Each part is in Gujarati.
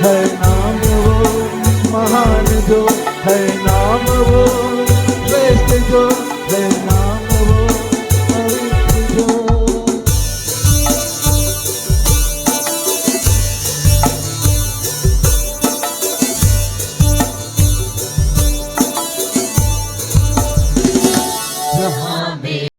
है नाम वो महान जो है नाम वो श्रेष्ठ जो है नाम वो पवित्र जो जहाँ में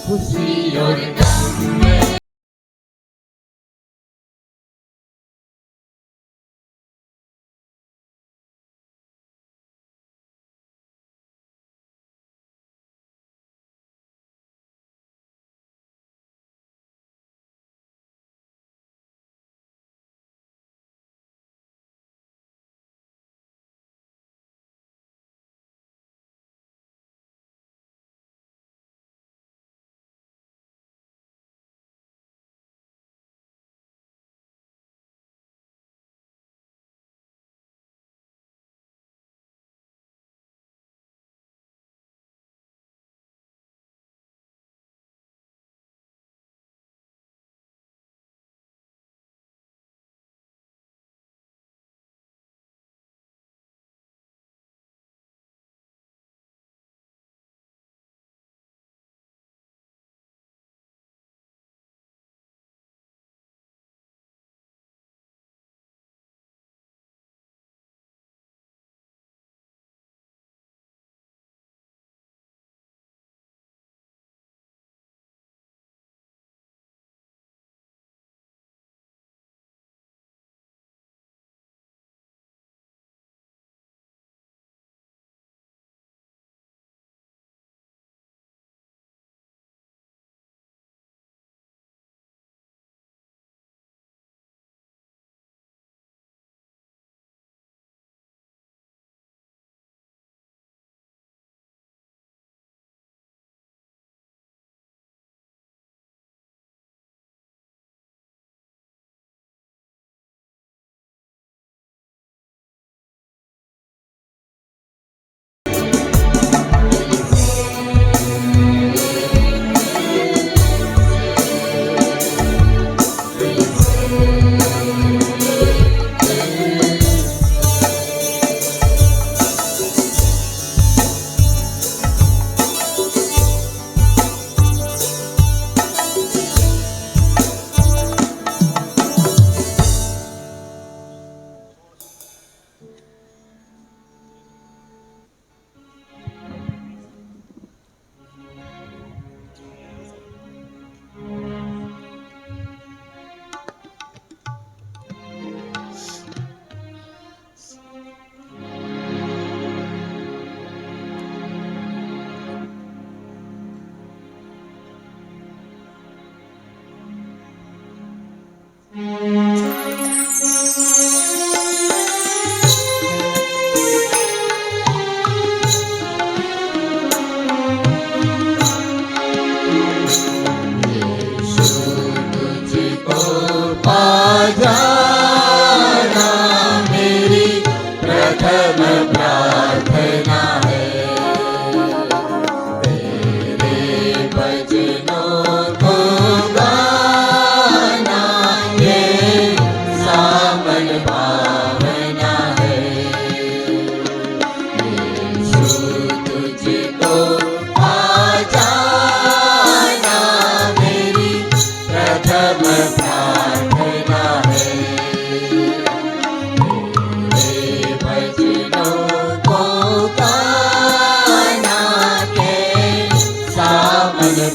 खुशी और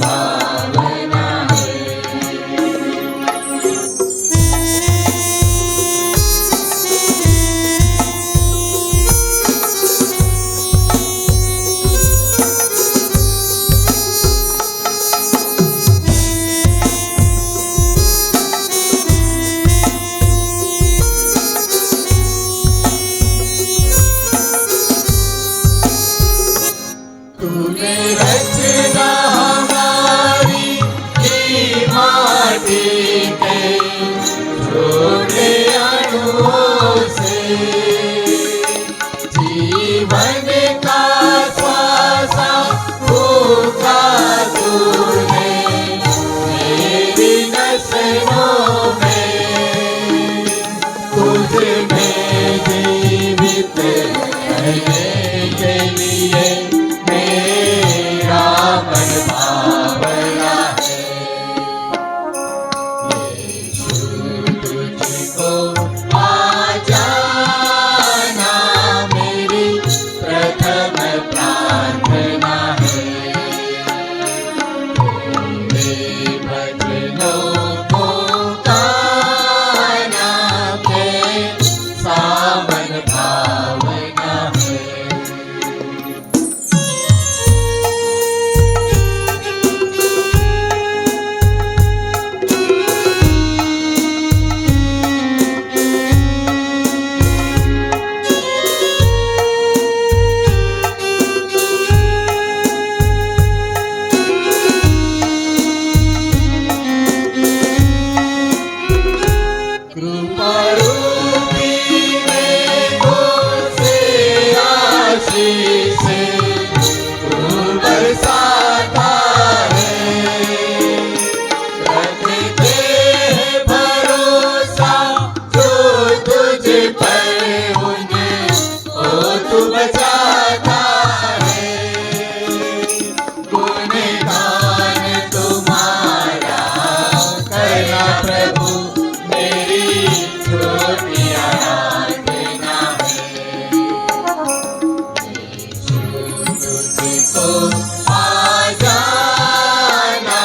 भावना है। तूने रचना हमारी की माटी के छोटे अणुओं से, जीवन का श्वासा फूंका तूने मेरी नसों में, तुझ में जीवित रहने के लिए मेरा मन भावना है। यीशु तुझको आ जाना मेरी प्रथम प्रार्थना है। तेरे भजनों को गाना कैसा मन भावना है। कृपा रूपी मेघों से आशीष तू बरसाता है। रखते हैं भरोसा जो तुझ पर, उनको तू बचाता है। गुणगान तुम्हारा करना प्रभु मेरी छोटी आराधना है। तुझको आ जाना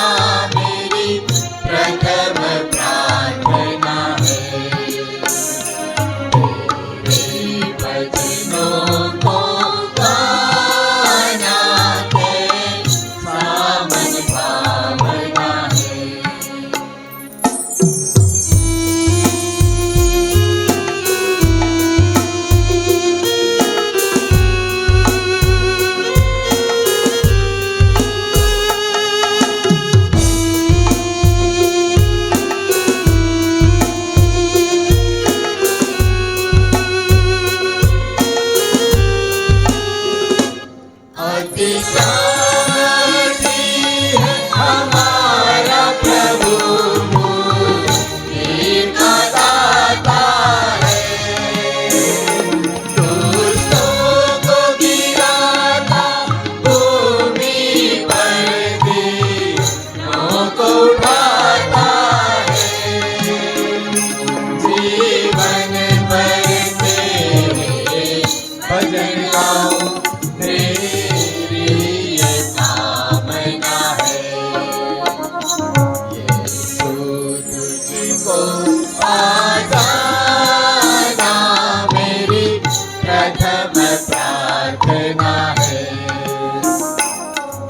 मेरी प्रथम प्रार्थना है। तेरे भजनों को गाना कैसा मन भावना है। अतिशाती है हमारा प्रभु, मुक्ति का दाता है। दुष्टों को गिराता भूमि पर, दीनों को उठाता है। जीवन भर तेरे भजन गाऊं मेरी ये कामना है। यीशु तुझको आ जाना मेरी प्रथम प्रार्थना है।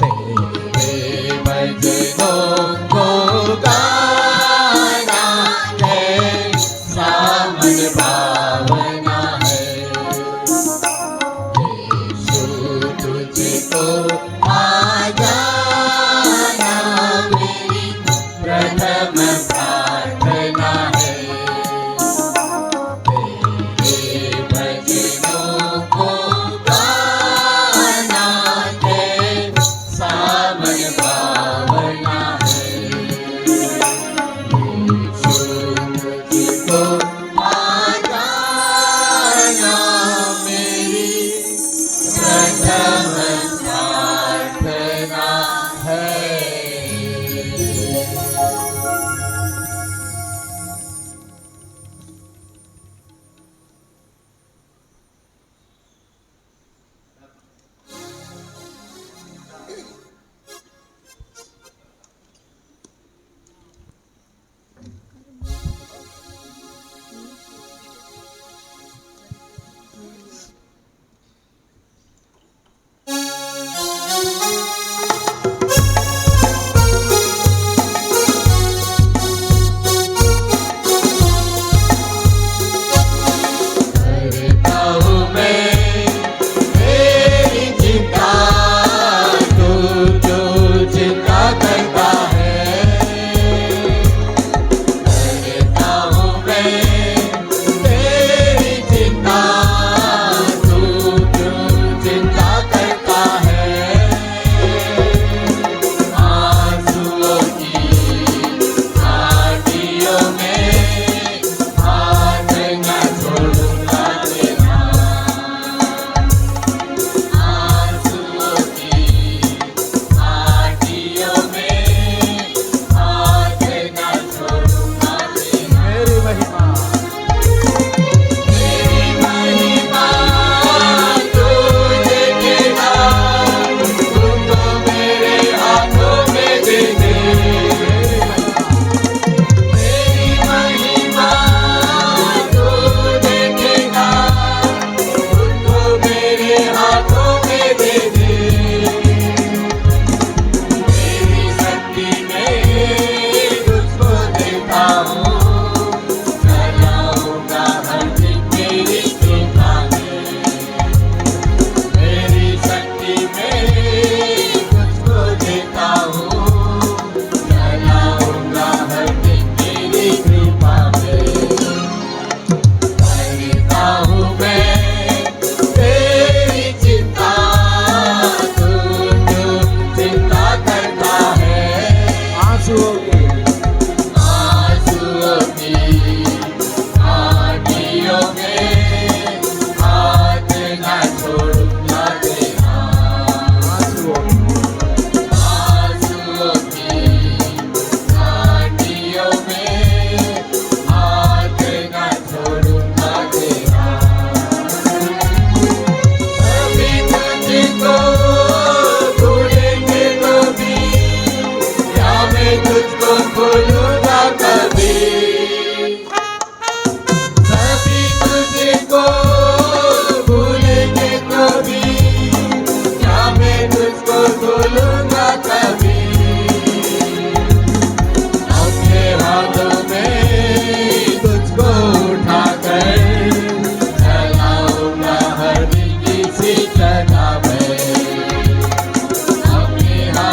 तेरे भजनों को गाना कैसा मन भावना है। यीशु तुझको आ जाना मेरी प्रथम प्रार्थना है। तेरे भजनों को गाना कैसा मन भावना है। यीशु तुझको आ जाना मेरी प्रथम प्रार्थना है।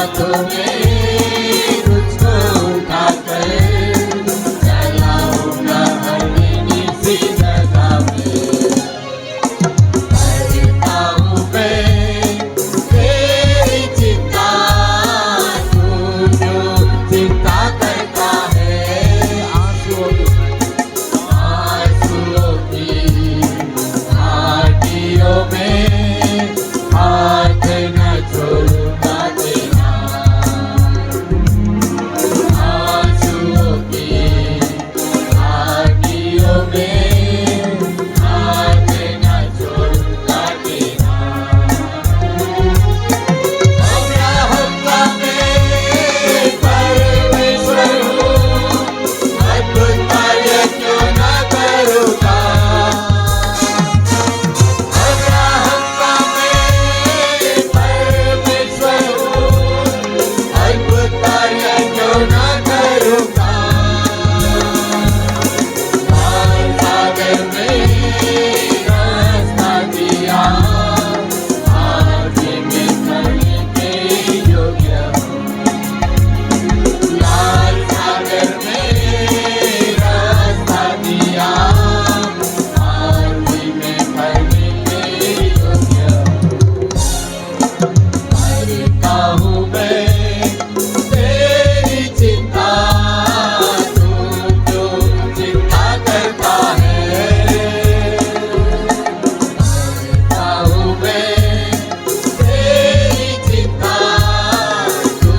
हाथों में तुझको उठाकर चलाऊंगा हर निजी जगह में। करता हूँ मैं तेरी चिंता, तू जो चिंता करता है। आंसुओं की घाटियों में हाथ न छोड़ूंगा तेरा। आंसुओं की घाटियों में हाथ न छोड़ूंगा तेरा। अब्राहम का मैं परमेश्वर हूँ, अद्भुत कार्य क्यों न करूँगा। अब्राहम का मैं परमेश्वर हूँ, अद्भुत कार्य क्यों न करूँगा। लाल सागर में रास्ता दिया, आगे में चलने के योग्य हूँ। लाल सागर में रास्ता दिया, आगे में चलने के योग्य हूँ। करता हूँ मैं तेरी चिंता, तू जो चिंता करता है। करता हूँ मैं तेरी चिंता, तू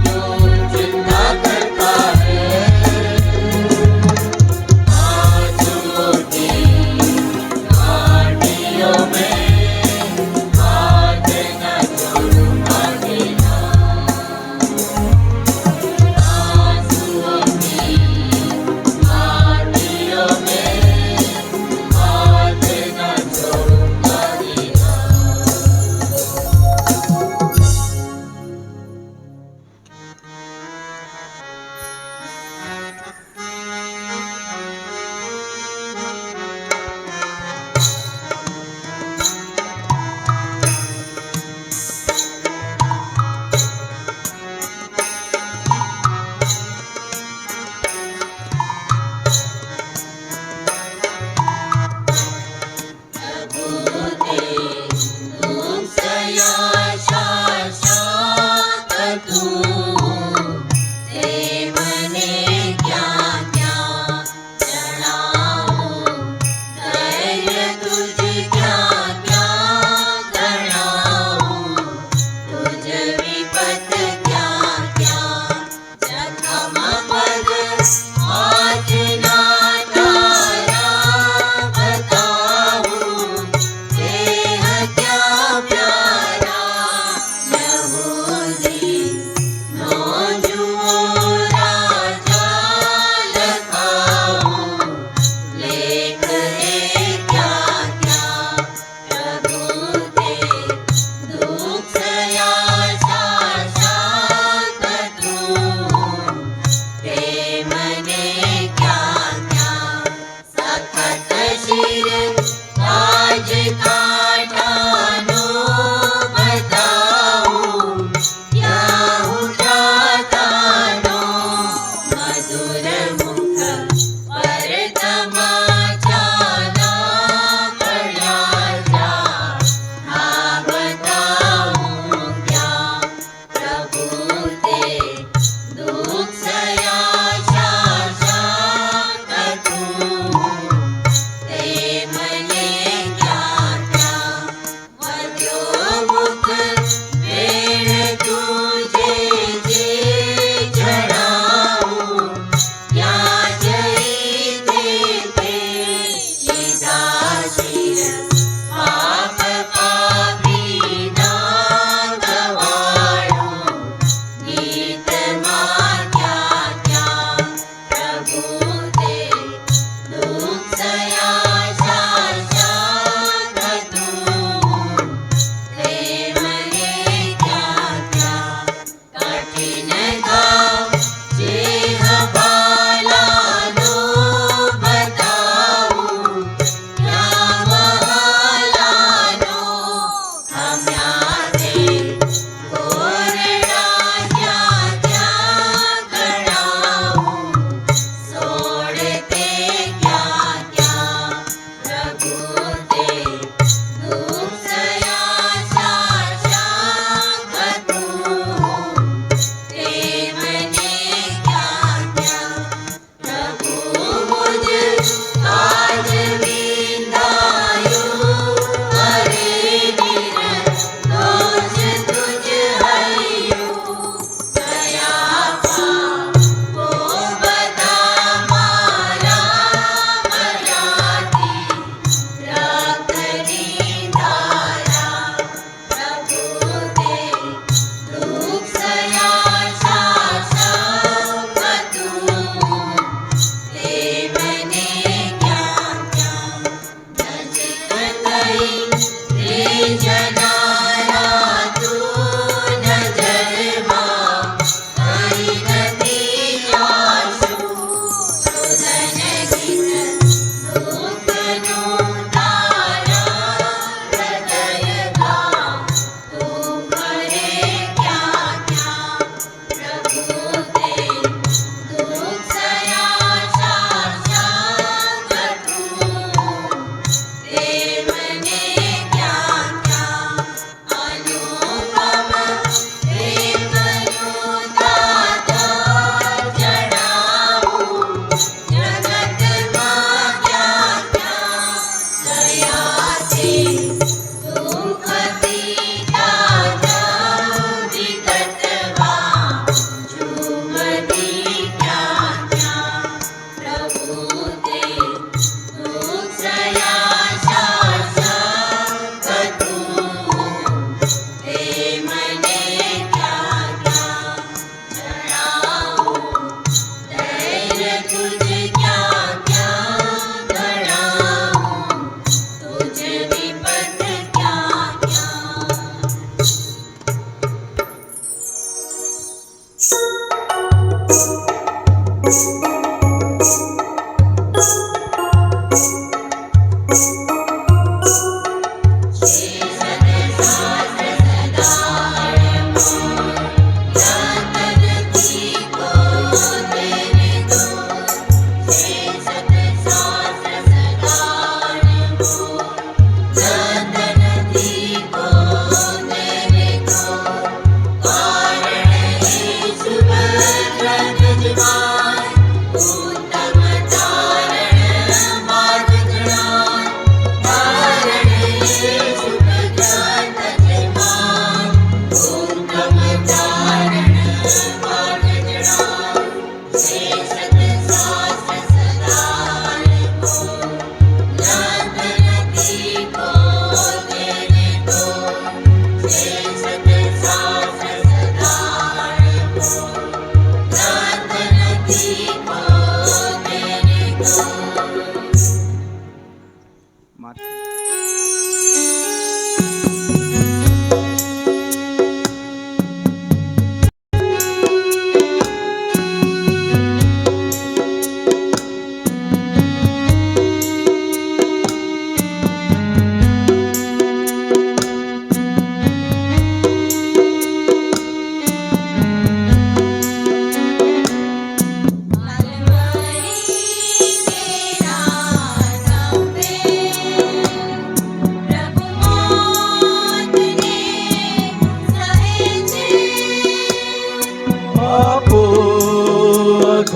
जो चिंता करता है। आंसुओं की घाटियों में हाथ न छोड़ूंगा तेरा। आंसुओं की घाटियों में हाथ न छोड़ूंगा तेरा।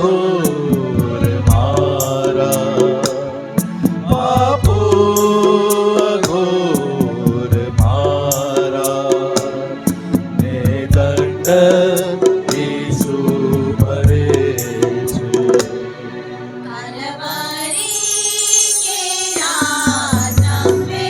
અઘોર મારા, પાપો અઘોર મારા, ને દંડ ઈસુ ભરે છે. કાલવારી કેરા નમે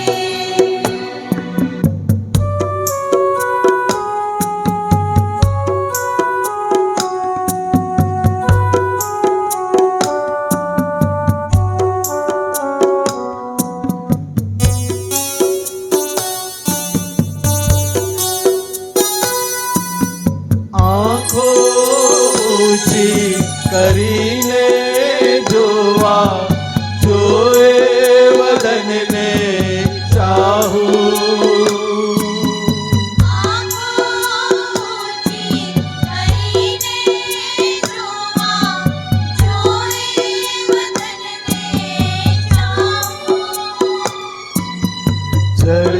આંખો ઊંચી કરીને જોવા, જોએ વદનને ચાહું. આંખો ઊંચી કરીને જોવા, જોઈ વતનને ચાહું. જળ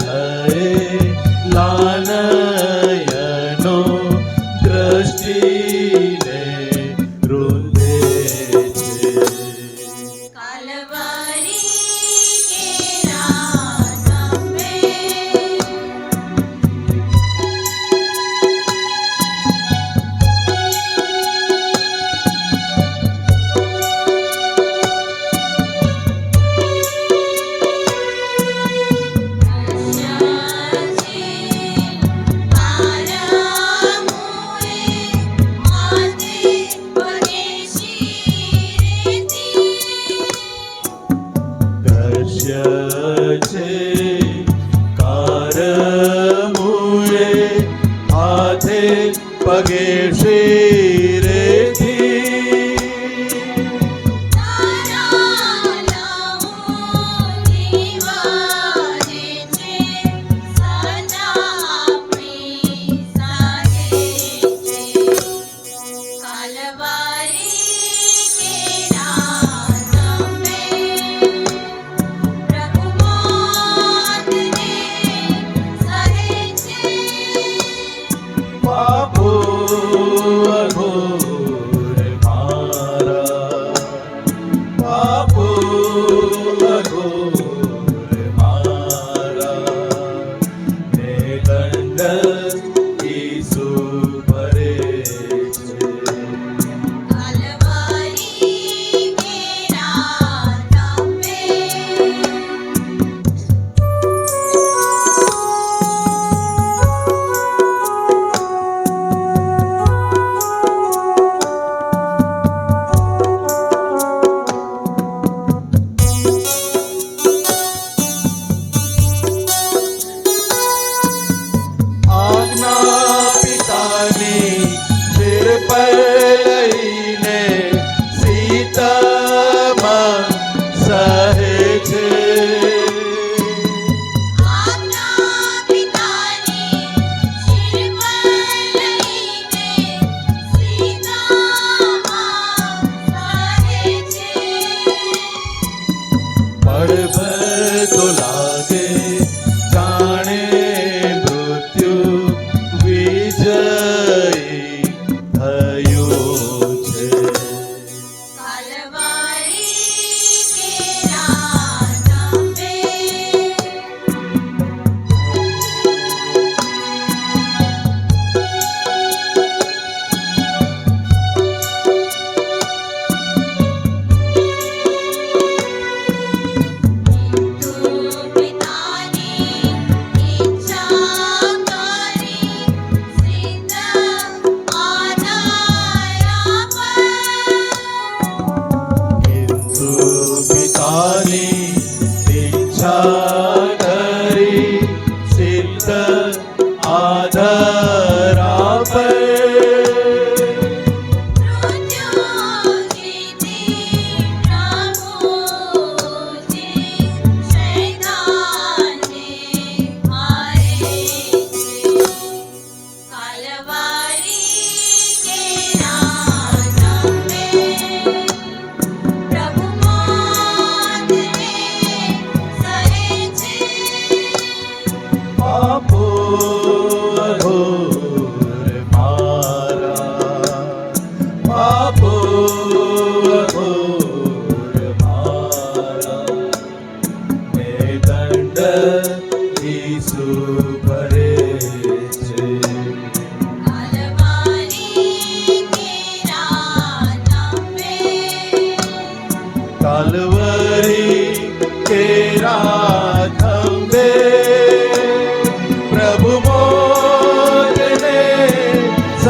થયે લાનયનો, દ્રષ્ટિને રૂંધે છે. કાલવારી કેરા નમે દ્રશ્ય છે કારમુએ, હાથે પગે શિરેથી. પાપો અઘોર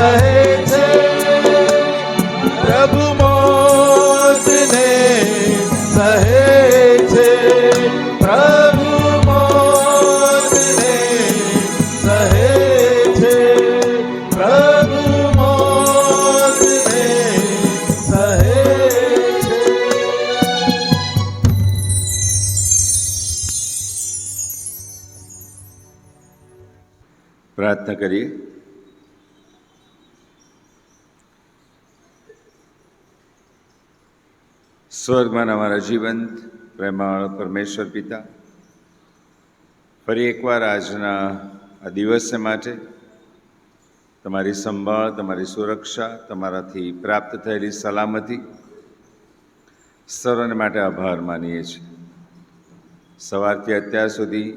સહે છે પ્રભુ મોતને સહે છે પ્રભુ મોતને સહે છે પ્રભુ મોતને સહે છે. પ્રાર્થના કરીએ. સ્વર્ગમાં અમારા જીવંત પ્રેમાળ પરમેશ્વર પિતા, ફરી એકવાર આજના આ દિવસે માટે તમારી સંભાળ, તમારી સુરક્ષા, તમારાથી પ્રાપ્ત થયેલી સલામતી સર્વને માટે આભાર માનીએ છીએ. સવારથી અત્યાર સુધી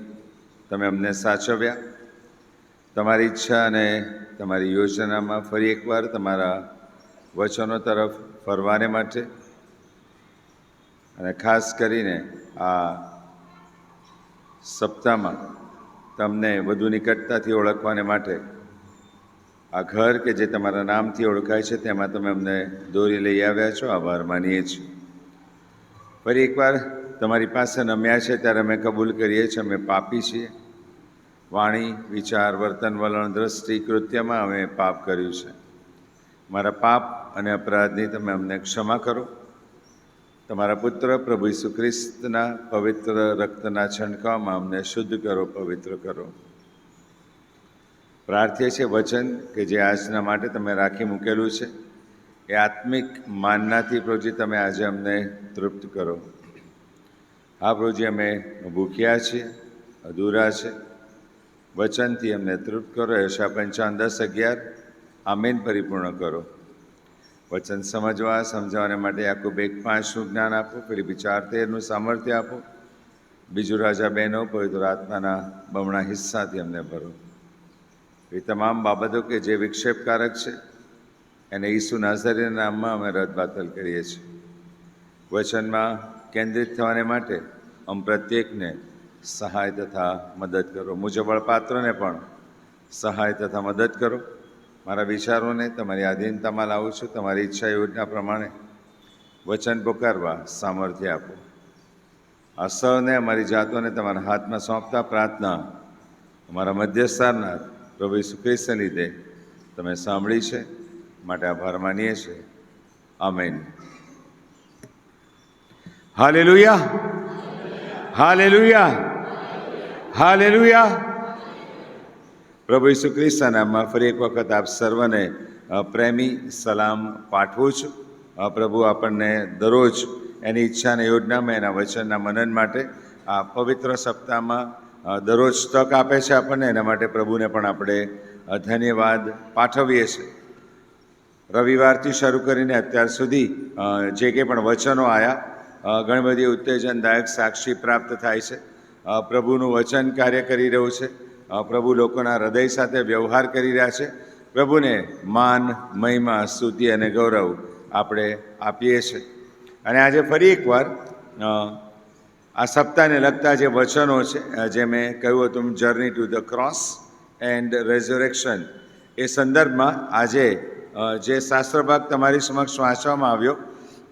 તમે અમને સાચવ્યા. તમારી ઈચ્છા અને તમારી યોજનામાં ફરી એકવાર તમારા વચનો તરફ ફરવાને માટે અને ખાસ કરીને આ સપ્તાહમાં તમને વધુ નિકટતાથી ઓળખવાને માટે આ ઘર કે જે તમારા નામથી ઓળખાય છે તેમાં તમે અમને દોરી લઈ આવ્યા છો. આભાર માનીએ છીએ. ફરી એકવાર તમારી પાસે નમ્યા છે ત્યારે અમે કબૂલ કરીએ છીએ અમે પાપી છીએ. વાણી, વિચાર, વર્તન, વલણ, દ્રષ્ટિ, કૃત્યમાં અમે પાપ કર્યું છે. મારા પાપ અને અપરાધની તમે અમને ક્ષમા કરો. તમારા પુત્ર પ્રભુ ઈસુ ખ્રિસ્તના પવિત્ર રક્તના છંટકાવમાં અમને શુદ્ધ કરો, પવિત્ર કરો. પ્રાર્થીએ છીએ વચન કે જે આજના માટે તમે રાખી મૂકેલું છે એ આત્મિક માનનાથી પ્રભુજી તમે આજે અમને તૃપ્ત કરો. આ પ્રભુજી અમે ભૂખ્યા છીએ, અધૂરા છે. વચનથી અમને તૃપ્ત કરો. યશા 55:10-11 આમીન પરિપૂર્ણ કરો. વચન સમજવા સમજાવવાને માટે યાકૂબ 1:5નું જ્ઞાન આપો. ફિલિપ્પી 4:13નું સામર્થ્ય આપો. બીજું રાજા 2:9 પવિત્ર આત્માના બમણા હિસ્સાથી અમને ભરો. એ તમામ બાબતો કે જે વિક્ષેપકારક છે એને ઈસુ નાઝરીના નામમાં અમે રદબાતલ કરીએ છીએ. વચનમાં કેન્દ્રિત થવાને માટે પ્રત્યેકને સહાય તથા મદદ કરો. મુજબળ પાત્રને પણ સહાય તથા મદદ કરો. મારા વિચારોને તમારી આધીનતામાં લાવું છું. તમારી ઈચ્છા યોજના પ્રમાણે વચન પોકારવા સામર્થ્ય આપો. આ સૌને અમારી જાતોને તમારા હાથમાં સોંપતા પ્રાર્થના અમારા મધ્યસ્થારના પ્રભુ ઈસુ ખ્રિસ્તને લીધે તમે સાંભળી છે માટે આભાર માનીએ છીએ. આમેન. Hallelujah, hallelujah, hallelujah. પ્રભુ ઈસુ ખ્રિસ્તના નામમાં ફરી એક વખત આપ સર્વને પ્રેમી સલામ પાઠવું છું. પ્રભુ આપણને દરરોજ એની ઈચ્છા અને યોજનામાં એના વચનના મનન માટે આ પવિત્ર સપ્તાહમાં દરરોજ તક આપે છે આપણને. એના માટે પ્રભુને પણ આપણે ધન્યવાદ પાઠવીએ છીએ. રવિવારથી શરૂ કરીને અત્યાર સુધી જે કંઈ પણ વચનો આવ્યા ઘણી બધી ઉત્તેજનદાયક સાક્ષી પ્રાપ્ત થાય છે. પ્રભુનું વચન કાર્ય કરી રહ્યું છે. પ્રભુ લોકોના હૃદય સાથે વ્યવહાર કરી રહ્યા છે. પ્રભુને માન, મહિમા, સ્તુતિ અને ગૌરવ આપણે આપીએ છીએ. અને આજે ફરી એકવાર આ સપ્તાહને લગતા જે વચનો છે જે મેં કહ્યું હતું journey to the cross and resurrection એ સંદર્ભમાં આજે જે શાસ્ત્રભાગ તમારી સમક્ષ વાંચવામાં આવ્યો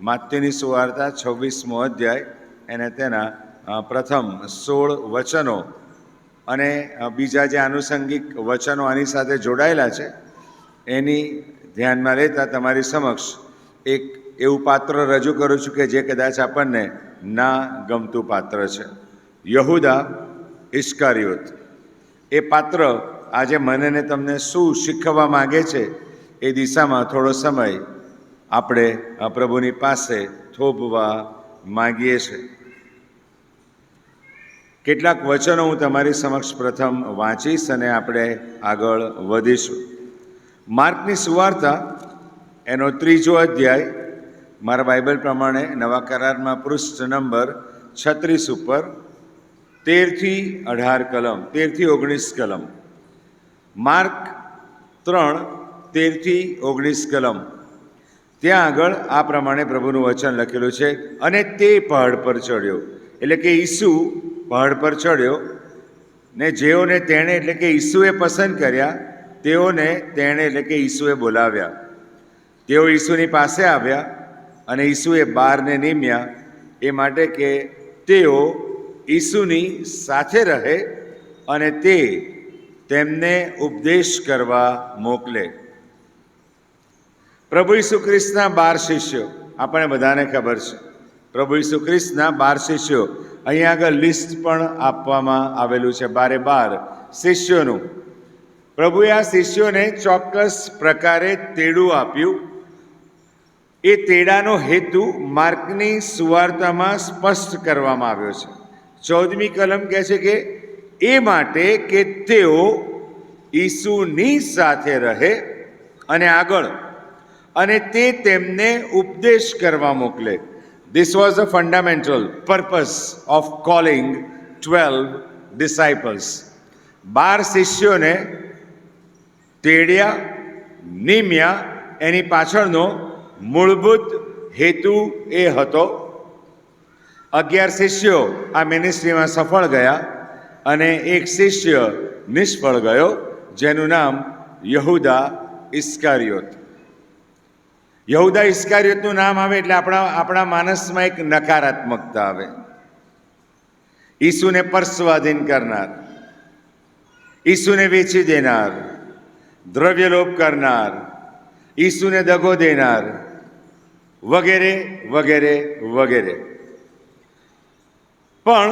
માત્યુની સુવાર્તા 26મો અધ્યાય અને તેના પ્રથમ 16 વચનો અને બીજા જે આનુષંગિક વચનો આની સાથે જોડાયેલા છે એની ધ્યાનમાં લેતા તમારી સમક્ષ એક એવું પાત્ર રજૂ કરું છું કે જે કદાચ આપણને ના ગમતું પાત્ર છે. યહૂદા ઇસ્કારિયોત. એ પાત્ર આજે મને ને તમને શું શીખવવા માગે છે એ દિશામાં થોડો સમય આપણે પ્રભુની પાસે થોભવા માગીએ છીએ. કેટલાક વચનો હું તમારી સમક્ષ પ્રથમ વાંચીશ અને આપણે આગળ વધીશું. માર્કની સુવાર્તા એનો 3જો અધ્યાય મારા બાઇબલ પ્રમાણે નવા કરારમાં પૃષ્ઠ નંબર 36 ઉપર 13-18 કલમ, 13-19 કલમ. માર્ક 3:13-19 કલમ. ત્યાં આગળ આ પ્રમાણે પ્રભુનું વચન લખેલું છે. અને તે પહાડ પર ચડ્યો, એટલે કે ઈસુ પહાડ પર ચડ્યો ને જેઓને તેણે એટલે કે ઈસુએ પસંદ કર્યા તેઓને તેણે એટલે કે ઈસુએ બોલાવ્યા. તેઓ ઈસુની પાસે આવ્યા અને ઈસુએ 12ને નિમ્યા એ માટે કે તેઓ ઈસુની સાથે રહે અને તે તેમને ઉપદેશ કરવા મોકલે. પ્રભુ ઈસુ ખ્રિસ્તના 12 શિષ્યો આપણને બધાને ખબર છે. પ્રભુ ઈસુ ખ્રિસ્તના 12 શિષ્યો, અહીંયા આગળ લિસ્ટ પણ આપવામાં આવેલું છે 12 શિષ્યોનું. પ્રભુએ આ શિષ્યોને ચોક્કસ પ્રકારે તેડું આપ્યું. એ તેડાનો હેતુ માર્કની સુવાર્તામાં સ્પષ્ટ કરવામાં આવ્યો છે. 14મી કલમ કહે છે કે એ માટે કે તેઓ ઈસુની સાથે રહે અને આગળ અને તે તેમને ઉપદેશ કરવા મોકલે. This was the fundamental purpose of calling 12 disciples. 12 શિષ્યોને તેડ્યા, નિમ્યા, એની પાછળનો મૂળભૂત હેતુ એ હતો. 11 શિષ્યો આ મિનિસ્ટ્રીમાં સફળ ગયા અને એક શિષ્ય નિષ્ફળ ગયો, જેનું નામ યહૂદા ઇસ્કારિયોત. યહૂદા ઇસ્કારિયોતનું નામ આવે એટલે આપણા માનસમાં એક નકારાત્મકતા આવે. ઈસુને પર્સવાધીન કરનાર, ઈસુને વેચી દેનાર, દ્રવ્યલોભ કરનાર, ઈસુને દગો દેનાર, વગેરે વગેરે વગેરે. પણ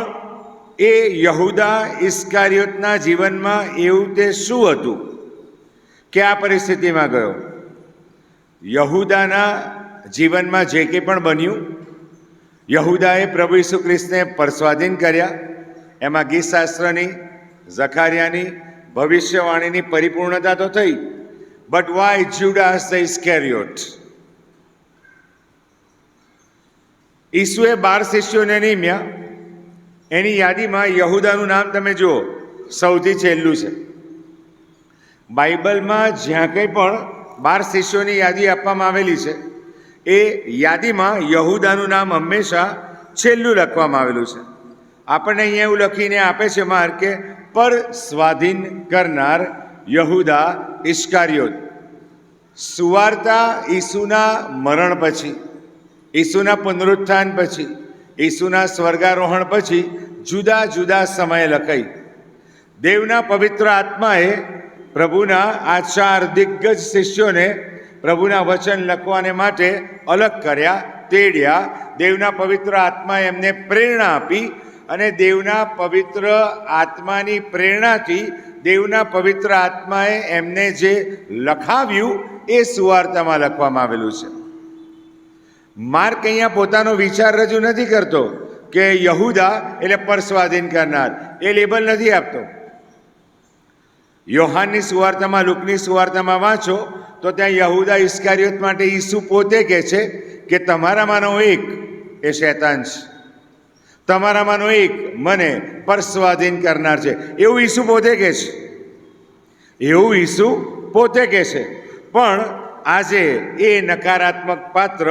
એ યહૂદા ઇસ્કારિયોતના જીવનમાં એવું તે શું હતું કે આ પરિસ્થિતિમાં ગયો? યહૂદાના જીવનમાં જે કંઈ પણ બન્યું, યહૂદાએ પ્રભુ ઈસુ ખ્રિસ્તને પરસ્વાધીન કર્યા. એમાં ગીતશાસ્ત્રની, ઝખારિયાની, ભવિષ્યવાણીની પરિપૂર્ણતા તો થઈ. But why Judas the Iscariot? ઈસુએ 12 શિષ્યોને નિમ્યા. એની યાદીમાં યહૂદાનું નામ તમે જુઓ, સૌથી છેલ્લું છે. બાઇબલમાં જ્યાં કંઈ પણ 12 શિષ્યોની યાદી આપવામાં આવેલી છે, એ યાદીમાં યહૂદાનું નામ હંમેશા છેલ્લું લખવામાં આવેલું છે. આપણને અહીંયા એવું લખીને આપે છે માર્ક કે પર સ્વાધીન કરનાર યહૂદા ઇસ્કારિયોત. સુવાર્તા ઈસુના મરણ પછી, ઈસુના પુનરુત્થાન પછી, ઈસુના સ્વર્ગારોહણ પછી જુદા જુદા સમયે લખાઈ. દેવના પવિત્ર આત્માએ પ્રભુના આ 4 દિગ્ગજ શિષ્યોને પ્રભુના વચન લખવાને માટે અલગ કર્યા, તેડ્યા. દેવના પવિત્ર આત્માએ એમને પ્રેરણા આપી અને દેવના પવિત્ર આત્માની પ્રેરણાથી દેવના પવિત્ર આત્માએ એમને જે લખાવ્યું એ સુવાર્તામાં લખવામાં આવેલું છે. માર્ક અહીંયા પોતાનો વિચાર રજૂ નથી કરતો કે યહૂદા એટલે પરસ્વાધીન કરનાર, એ લેબલ નથી આપતો. યોહાનની સુવાર્તામાં, લુકની સુવાર્તામાં વાંચો તો ત્યાં યહૂદા ઇસ્કારિયોત માટે ઈસુ પોતે કહે છે કે તમારામાંનો એક એ શૈતાન છે, તમારામાંનો એક મને પરસ્વાધીન કરનાર છે, એવું ઈસુ પોતે કહે છે. એવું ઈસુ પોતે કહે છે. પણ આજે એ નકારાત્મક પાત્ર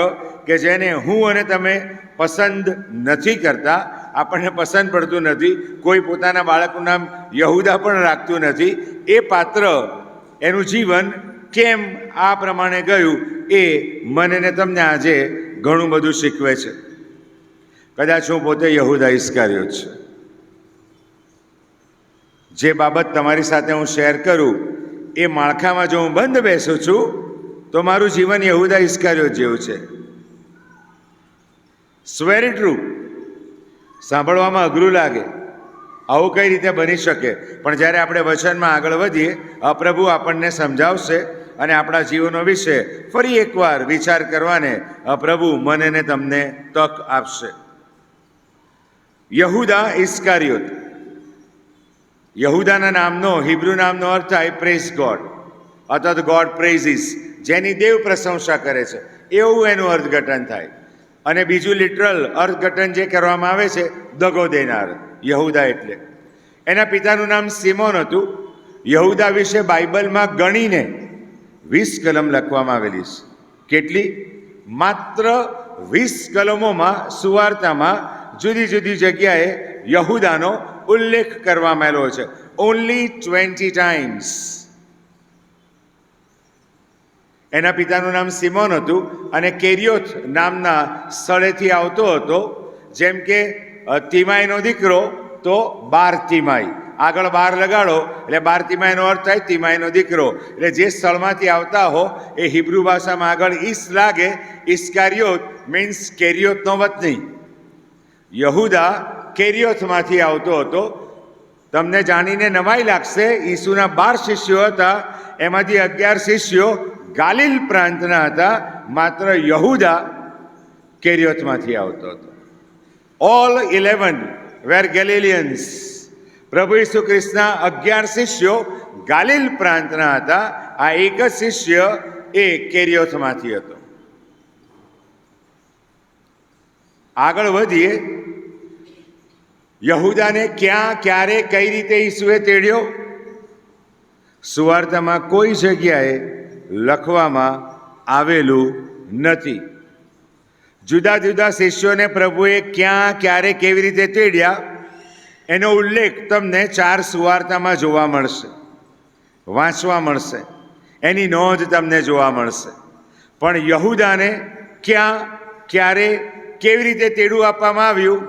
કે જેને હું અને તમે પસંદ નથી કરતા, આપણને પસંદ પડતું નથી, કોઈ પોતાના બાળકનું નામ યહૂદા પણ રાખતું નથી, એ પાત્ર એનું જીવન કેમ આ પ્રમાણે ગયું એ મને ને તમને આજે ઘણું બધું શીખવે છે. કદાચ હું પોતે યહૂદા ઇસ્કારિયોત છે. જે બાબત તમારી સાથે હું શેર કરું એ માળખામાં જો હું બંધ બેસું છું તો મારું જીવન યહૂદા ઇસ્કારિયોત જેવું છે. Very true. સાંભળવામાં અઘરું લાગે, આવું કઈ રીતે બની શકે? પણ જ્યારે આપણે વચનમાં આગળ વધીએ, પ્રભુ આપણને સમજાવશે અને આપણા જીવનો વિશે ફરી એકવાર વિચાર કરવાને પ્રભુ મને ને તમને તક આપશે. યહૂદા ઇસ્કારિયોત. યહૂદાના નામનો હિબ્રુ નામનો અર્થ થાય પ્રેઝ ગોડ અથવા તો ગોડ પ્રેઝિસ, જેની દેવ પ્રશંસા કરે છે, એવું એનું અર્થઘટન થાય. અને બીજું લિટરલ અર્થઘટન જે કરવામાં આવે છે, દગો દેનાર. યહૂદા એટલે એના પિતાનું નામ સિમોન હતું. યહૂદા વિશે બાઇબલમાં ગણીને 20 કલમ લખવામાં આવેલી છે. કેટલી? માત્ર 20 કલમોમાં સુવાર્તામાં જુદી જુદી જગ્યાએ યહૂદાનો ઉલ્લેખ કરવામાં આવેલો છે. Only 20 times. એના પિતાનું નામ સિમોન હતું અને કેરિયોથ નામના સ્થળેથી આવતો હતો. જેમ કે તિમાઈનો દીકરો તો બાર તિમાઈ, આગળ બાર લગાડો એટલે બાર તિમાઈનો અર્થ થાય તિમાઈનો દીકરો. એટલે જે સ્થળમાંથી આવતા હો એ હિબ્રુ ભાષામાં આગળ ઈસ લાગે. ઇસ્કારિયોત મીન્સ કેરિયોતનો વતની. યહુદા કેરિયોથમાંથી આવતો હતો. તમને જાણીને નવાઈ લાગશે, ઈસુના 12 શિષ્યો હતા, એમાંથી 11 શિષ્યો ગાલિલ પ્રાંતના હતા, માત્ર યહુદા કેરિયોથમાંથી આવતો હતો. ઓલ 11 વેર ગેલિલિયન્સ. પ્રભુ ઈસુ ખ્રિસ્તના 11 શિષ્યો ગાલિલ પ્રાંતના હતા. આ એક જ શિષ્ય એ કેરિયોથમાંથી હતો. આગળ વધીએ. યહુદાને ક્યાં, ક્યારે, કઈ રીતે ઈસુએ તેડ્યો? સુવાર્તામાં કોઈ જગ્યાએ લખવામાં આવેલું નથી. જુદા જુદા શિષ્યોને પ્રભુએ ક્યાં, ક્યારે, કેવી રીતે તેડ્યા એનો ઉલ્લેખ તમને 4 સુવાર્તામાં જોવા મળશે, વાંચવા મળશે, એની નોંધ તમને જોવા મળશે. પણ યહુદાને ક્યાં, ક્યારે, કેવી રીતે તેડું આપવામાં આવ્યું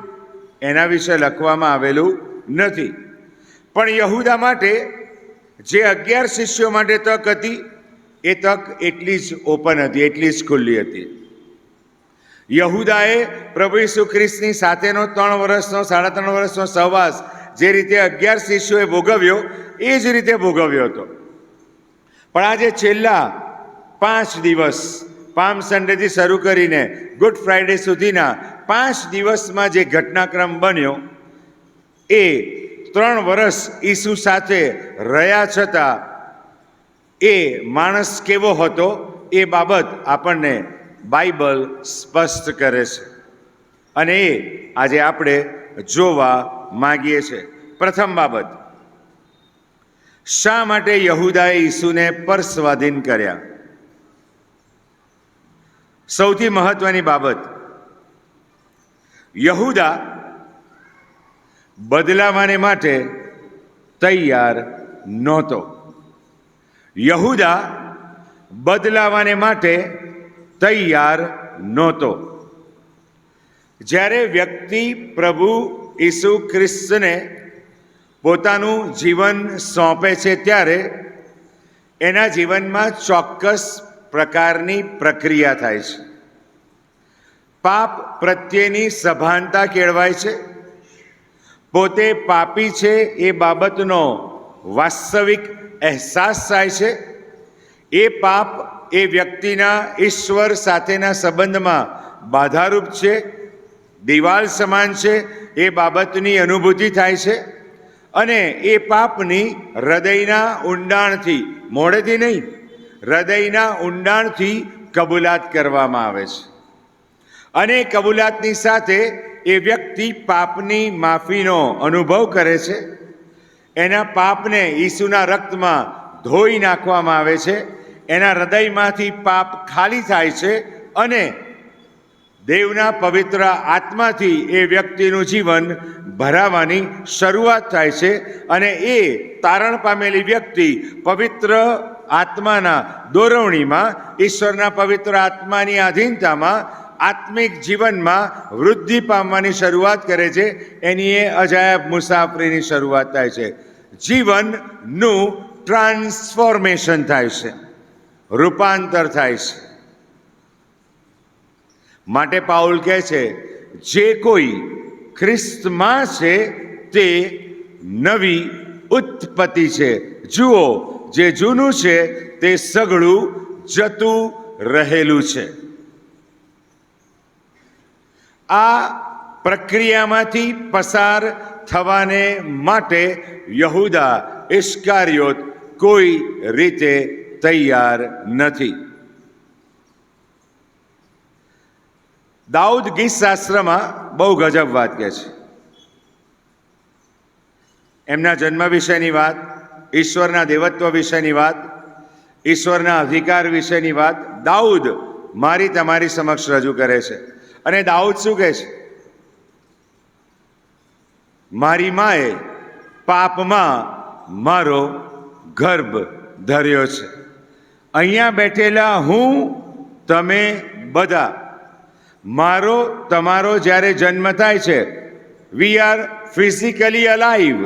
એના વિશે લખવામાં આવેલું નથી. પણ યહુદા માટે જે 11 શિષ્યો માટે તક હતી એ તક એટલી જ ઓપન હતી, એટલી જ ખુલ્લી હતી. યહુદાએ પ્રભુ ઈસુ ખ્રિસ્તની સાથેનો 3 વર્ષનો 3.5 વર્ષનો સહવાસ જે રીતે 11 શિષ્યોએ ભોગવ્યો એ જ રીતે ભોગવ્યો હતો. પણ આજે છેલ્લા 5 દિવસ, પામ સન્ડેથી શરૂ કરીને ગુડ ફ્રાઈડે સુધીના 5 દિવસમાં જે ઘટનાક્રમ બન્યો એ 3 વર્ષ ઈસુ સાથે રહ્યા છતાં એ માણસ કેવો હતો એ બાબત આપણને બાઇબલ સ્પષ્ટ કરે છે અને એ આજે આપણે જોવા માંગીએ છીએ. પ્રથમ બાબત, શા માટે યહુદાએ ઈસુને પર સ્વાધીન કર્યા? સૌથી મહત્વની બાબત, યહુદા બદલાવાને માટે તૈયાર નહોતો. યહુદા બદલાવાને માટે તૈયાર નહોતો. જ્યારે વ્યક્તિ પ્રભુ ઈસુ ખ્રિસ્તને પોતાનું જીવન સોંપે છે ત્યારે એના જીવનમાં ચોક્કસ પ્રકારની પ્રક્રિયા થાય છે. પાપ પ્રત્યેની સભાનતા કેળવાય છે. પોતે પાપી છે એ બાબતનો વાસ્તવિક અહેસાસ થાય છે. એ પાપ એ વ્યક્તિના ઈશ્વર સાથેના સંબંધમાં બાધારૂપ છે, દિવાલ સમાન છે એ બાબતની અનુભૂતિ થાય છે અને એ પાપની હૃદયના ઊંડાણથી, મોઢેથી નહીં, હૃદયના ઊંડાણથી કબૂલાત કરવામાં આવે છે. અને કબૂલાતની સાથે એ વ્યક્તિ પાપની માફીનો અનુભવ કરે છે. એના પાપને ઈસુના રક્તમાં ધોઈ નાખવામાં આવે છે. એના હૃદયમાંથી પાપ ખાલી થાય છે અને દેવના પવિત્ર આત્માથી એ વ્યક્તિનું જીવન ભરાવાની શરૂઆત થાય છે અને એ તારણ પામેલી વ્યક્તિ પવિત્ર આત્માના દોરવણીમાં, ઈશ્વરના પવિત્ર આત્માની આધીનતામાં આત્મિક જીવનમાં વૃદ્ધિ પામવાની શરૂઆત કરે છે. એની એ અજાયબ મુસાફરીની શરૂઆત થાય છે. જીવનનું ટ્રાન્સફોર્મેશન થાય છે, રૂપાંતર થાય છે. માટે પાઉલ કહે છે, જે કોઈ ખ્રિસ્તમાં છે તે નવી ઉત્પત્તિ છે. જુઓ, જે જૂનું છે તે સઘળું જતું રહેલું છે. આ પ્રક્રિયામાંથી પસાર થવાને માટે યહુદા ઇસ્કારિયોત કોઈ રીતે તૈયાર નથી. દાઉદ ગીત શાસ્ત્રમાં બહુ ગજબ વાત કહે છે. એમના જન્મ વિશેની વાત, ઈશ્વરના દેવત્વ વિશેની વાત, ઈશ્વરના અધિકાર વિશેની વાત દાઉદ મારી તમારી સમક્ષ રજૂ કરે છે. અને દાઉદ શું કહે છે? મારી માએ પાપમાં મારો ગર્ભ ધર્યો છે. અહીંયા બેઠેલા હું, તમે બધા, મારો તમારો જ્યારે જન્મ થાય છે, વી આર ફિઝિકલી અલાઇવ,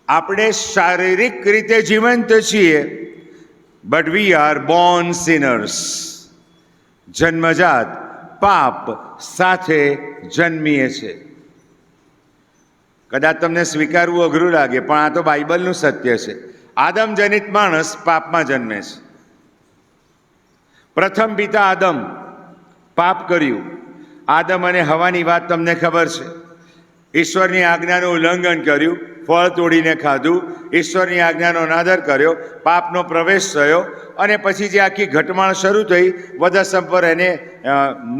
આપણે શારીરિક રીતે જીવંત છીએ, બટ વી આર બોર્ન સિનર્સ, જન્મજાત પાપ સાથે જન્મીએ છીએ. કદાચ તમને સ્વીકારવું અઘરું લાગે, પણ આ તો બાઇબલનું સત્ય છે. આદમ જનિત માણસ પાપમાં જન્મે છે. પ્રથમ પિતા આદમ પાપ કર્યું. આદમ અને હવાની વાત તમને ખબર છે. ઈશ્વરની આજ્ઞાનું ઉલ્લંઘન કર્યું, ફળ તોડીને ખાધું, ઈશ્વરની આજ્ઞાનો અનાદર કર્યો, પાપનો પ્રવેશ થયો, અને પછી જે આખી ઘટમાળ શરૂ થઈ, વધસંપર એને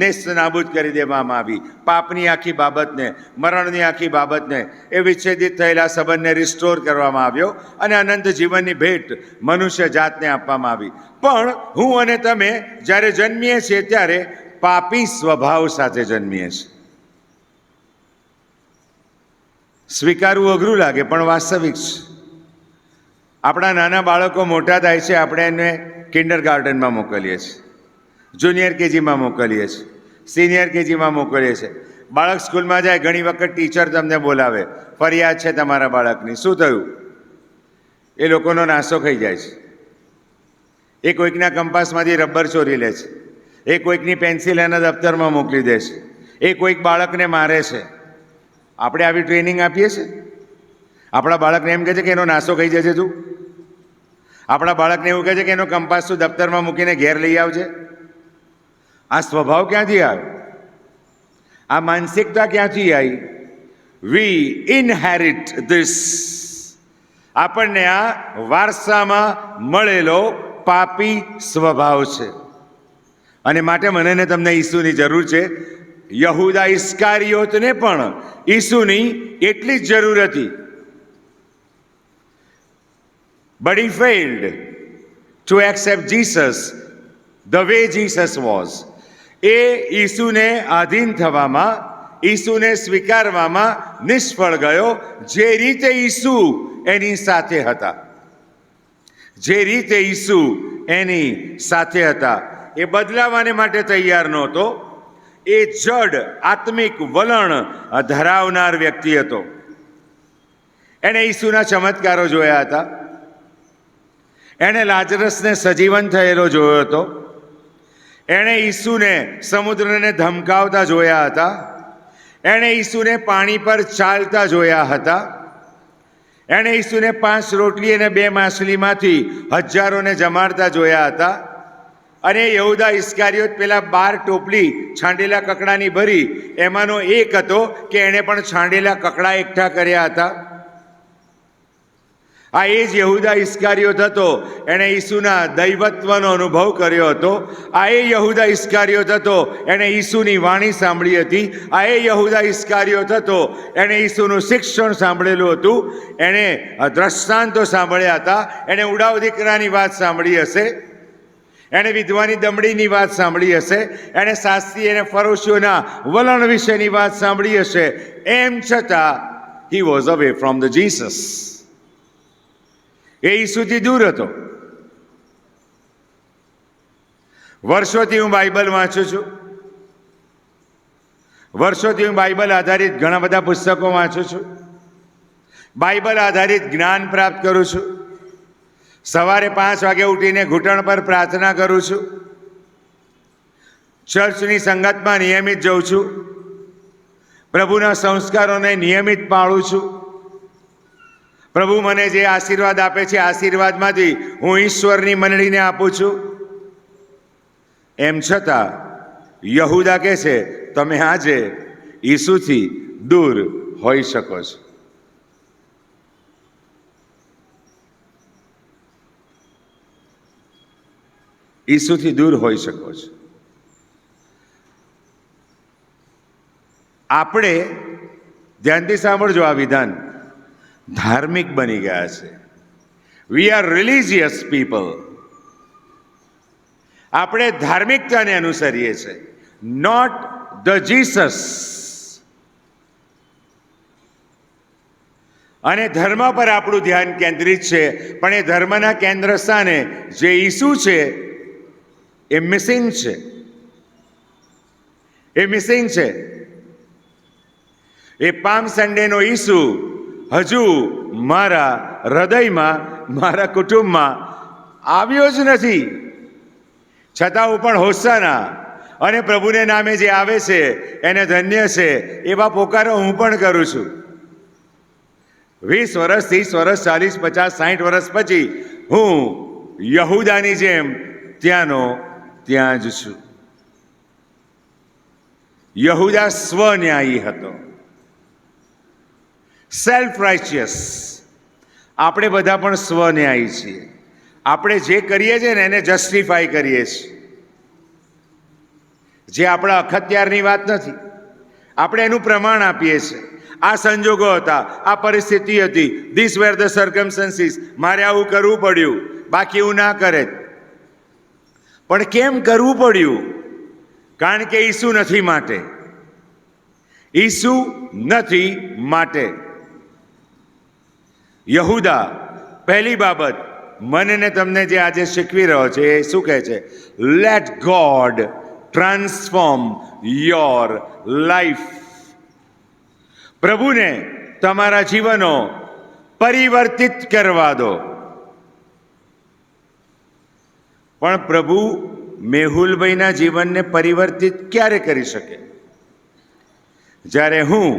નેસ્ત નાબૂદ કરી દેવામાં આવી. પાપની આખી બાબતને, મરણની આખી બાબતને, એ વિચ્છેદિત થયેલા સંબંધને રિસ્ટોર કરવામાં આવ્યો અને અનંત જીવનની ભેટ મનુષ્ય જાતને આપવામાં આવી. પણ હું અને તમે જ્યારે જન્મીએ છીએ ત્યારે પાપી સ્વભાવ સાથે જન્મીએ છીએ. સ્વીકારવું અઘરું લાગે, પણ વાસ્તવિક છે. આપણા નાના બાળકો મોટા થાય છે, આપણે એને કિન્ડર ગાર્ડનમાં મોકલીએ છીએ, જુનિયર કેજીમાં મોકલીએ છીએ, સિનિયર કેજીમાં મોકલીએ છીએ. બાળક સ્કૂલમાં જાય, ઘણી વખત ટીચર તમને બોલાવે, ફરિયાદ છે તમારા બાળકની, શું થયું? એ લોકોનો નાસો ખાઈ જાય છે. એ કોઈકના કંપાસમાંથી રબર ચોરી લે છે, એ કોઈકની પેન્સિલ એના દફતરમાં મોકલી દે છે, એ કોઈક બાળકને મારે છે. આપણે આવી ટ્રેનિંગ આપીએ છીએ? આપણા બાળકને એમ કહે છે કે એનો નાસો ખાઈ જશે તું? આપણા બાળકને એવું કહે છે કે એનો કંપાસ તું દફતરમાં મૂકીને ઘેર લઈ આવજે? આ સ્વભાવ ક્યાંથી આવ્યો? આ માનસિકતા ક્યાંથી આવી? વી ઇનહેરિટ ધીસ. આપણને આ વારસામાં મળેલો પાપી સ્વભાવ છે. અને માટે મને ને તમને ઈસુની જરૂર છે. યહૂદા ઇસ્કારિયોતને પણ ઈસુની એટલી જ જરૂર હતી. But he failed to accept Jesus the way Jesus was. એ ઈસુને આધીન થવામાં, ઈસુને સ્વીકારવામાં નિષ્ફળ ગયો. જે રીતે ઈસુ એની સાથે હતા, જે રીતે ઈસુ એની સાથે હતા, એ બદલાવાને માટે તૈયાર નહોતો. એ જડ આત્મિક વલણ ધરાવનાર વ્યક્તિ હતો. એણે ઈસુના ચમત્કારો જોયા હતા, એણે લાજરસને સજીવન થયેલો જોયો હતો, એણે ઈસુને સમુદ્રને ધમકાવતા જોયા હતા, એણે ઈસુને પાણી પર ચાલતા જોયા હતા, એણે ઈસુને 5 રોટલી અને 2 માછલીમાંથી હજારોને જમાડતા જોયા હતા. અને યહૂદા ઇસ્કારિયોત પેલા 12 ટોપલી છાંડેલા કકડાની ભરી, એમાંનો એક હતો કે એણે પણ છાંડેલા કકડા એકઠા કર્યા હતા. આ એ જ યહૂદા ઇસ્કારિયોત હતો, એણે ઈસુના દૈવત્વનો અનુભવ કર્યો હતો. આ એ યહૂદા ઇસ્કારિયોત હતો, એણે ઈસુની વાણી સાંભળી હતી. આ એ યહૂદા ઇસ્કારિયોત હતો, એણે ઈસુનું શિક્ષણ સાંભળેલું હતું, એણે દ્રષ્ટાંતો સાંભળ્યા હતા, એણે ઉડાવ દીકરાની વાત સાંભળી હશે, એણે વિધવાની દમડીની વાત સાંભળી હશે, એણે શાસ્ત્રી અને ફરોશીઓના વલણ વિશેની વાત સાંભળી હશે. એમ છતાં he was away from the Jesus. એ ઈસુથી દૂર હતો. વર્ષોથી હું બાઇબલ વાંચું છું, વર્ષોથી હું બાઇબલ આધારિત ઘણા બધા પુસ્તકો વાંચું છું, બાઇબલ આધારિત જ્ઞાન પ્રાપ્ત કરું છું. સવારે 5 વાગે ઉઠીને ઘૂંટણ પર પ્રાર્થના કરું છું, ચર્ચની સંગતમાં નિયમિત જઉં છું, પ્રભુના સંસ્કારોને નિયમિત પાળું છું. પ્રભુ મને જે આશીર્વાદ આપે છે, આશીર્વાદમાંથી હું ઈશ્વરની મંડળીને આપું છું. એમ છતાં યહૂદા કહે છે, તમે આજે ઈસુથી દૂર હોઈ શકો છો. ઈસુથી દૂર હોઈ શકો છો. આપણે ધ્યાનથી સાંભળજો આ વિધાન. ધાર્મિક બની ગયા છે. We are religious people. આપણે ધાર્મિકતાને અનુસરીએ છીએ, નોટ ધ જીસસ. અને ધર્મ પર આપણું ધ્યાન કેન્દ્રિત છે, પણ એ ધર્મના કેન્દ્ર સ્થાને જે ઈસુ છે એ મિસિંગ છે. એ મિસિંગ છે. એ પામ સન્ડેનો ઈસુ હજુ મારા હૃદયમાં, મારા કુટુંબમાં આવ્યો જ નથી. છતાં હું પણ હોસાના અને પ્રભુને નામે જે આવે છે એને ધન્ય છે એવા પોકારો હું પણ કરું છું. 20 વર્ષ, 30 વર્ષ, 40, 50, 60 વર્ષ પછી હું યહૂદાની જેમ ત્યાંનો ત્યાં જ છું. યહૂદા સ્વન્યાયી હતો, સેલ્ફ રાઇચિયસ. આપણે બધા પણ સ્વન્યાયી છીએ. આપણે જે કરીએ છીએ ને એને જસ્ટિફાઈ કરીએ છીએ. જે આપણા અખત્યારની વાત નથી, આપણે એનું પ્રમાણ આપીએ છીએ. આ સંજોગો હતા, આ પરિસ્થિતિ હતી, ધીસ વેર ધ સર્કમસ્ટન્સીસ, મારે આવું કરવું પડ્યું, બાકી હું ના કરે. પણ કેમ કરવું પડ્યું? કારણ કે ઈસુ નથી માટે. ઈસુ નથી માટે. યહૂદા પહેલી બાબત મને ને તમને જે આજે શીખવી રહ્યો છે એ શું કહે છે? Let God transform your life. પ્રભુને તમારા જીવનો પરિવર્તિત કરવા દો. પણ પ્રભુ મેહુલભાઈના જીવનને પરિવર્તિત ક્યારે કરી શકે? જ્યારે હું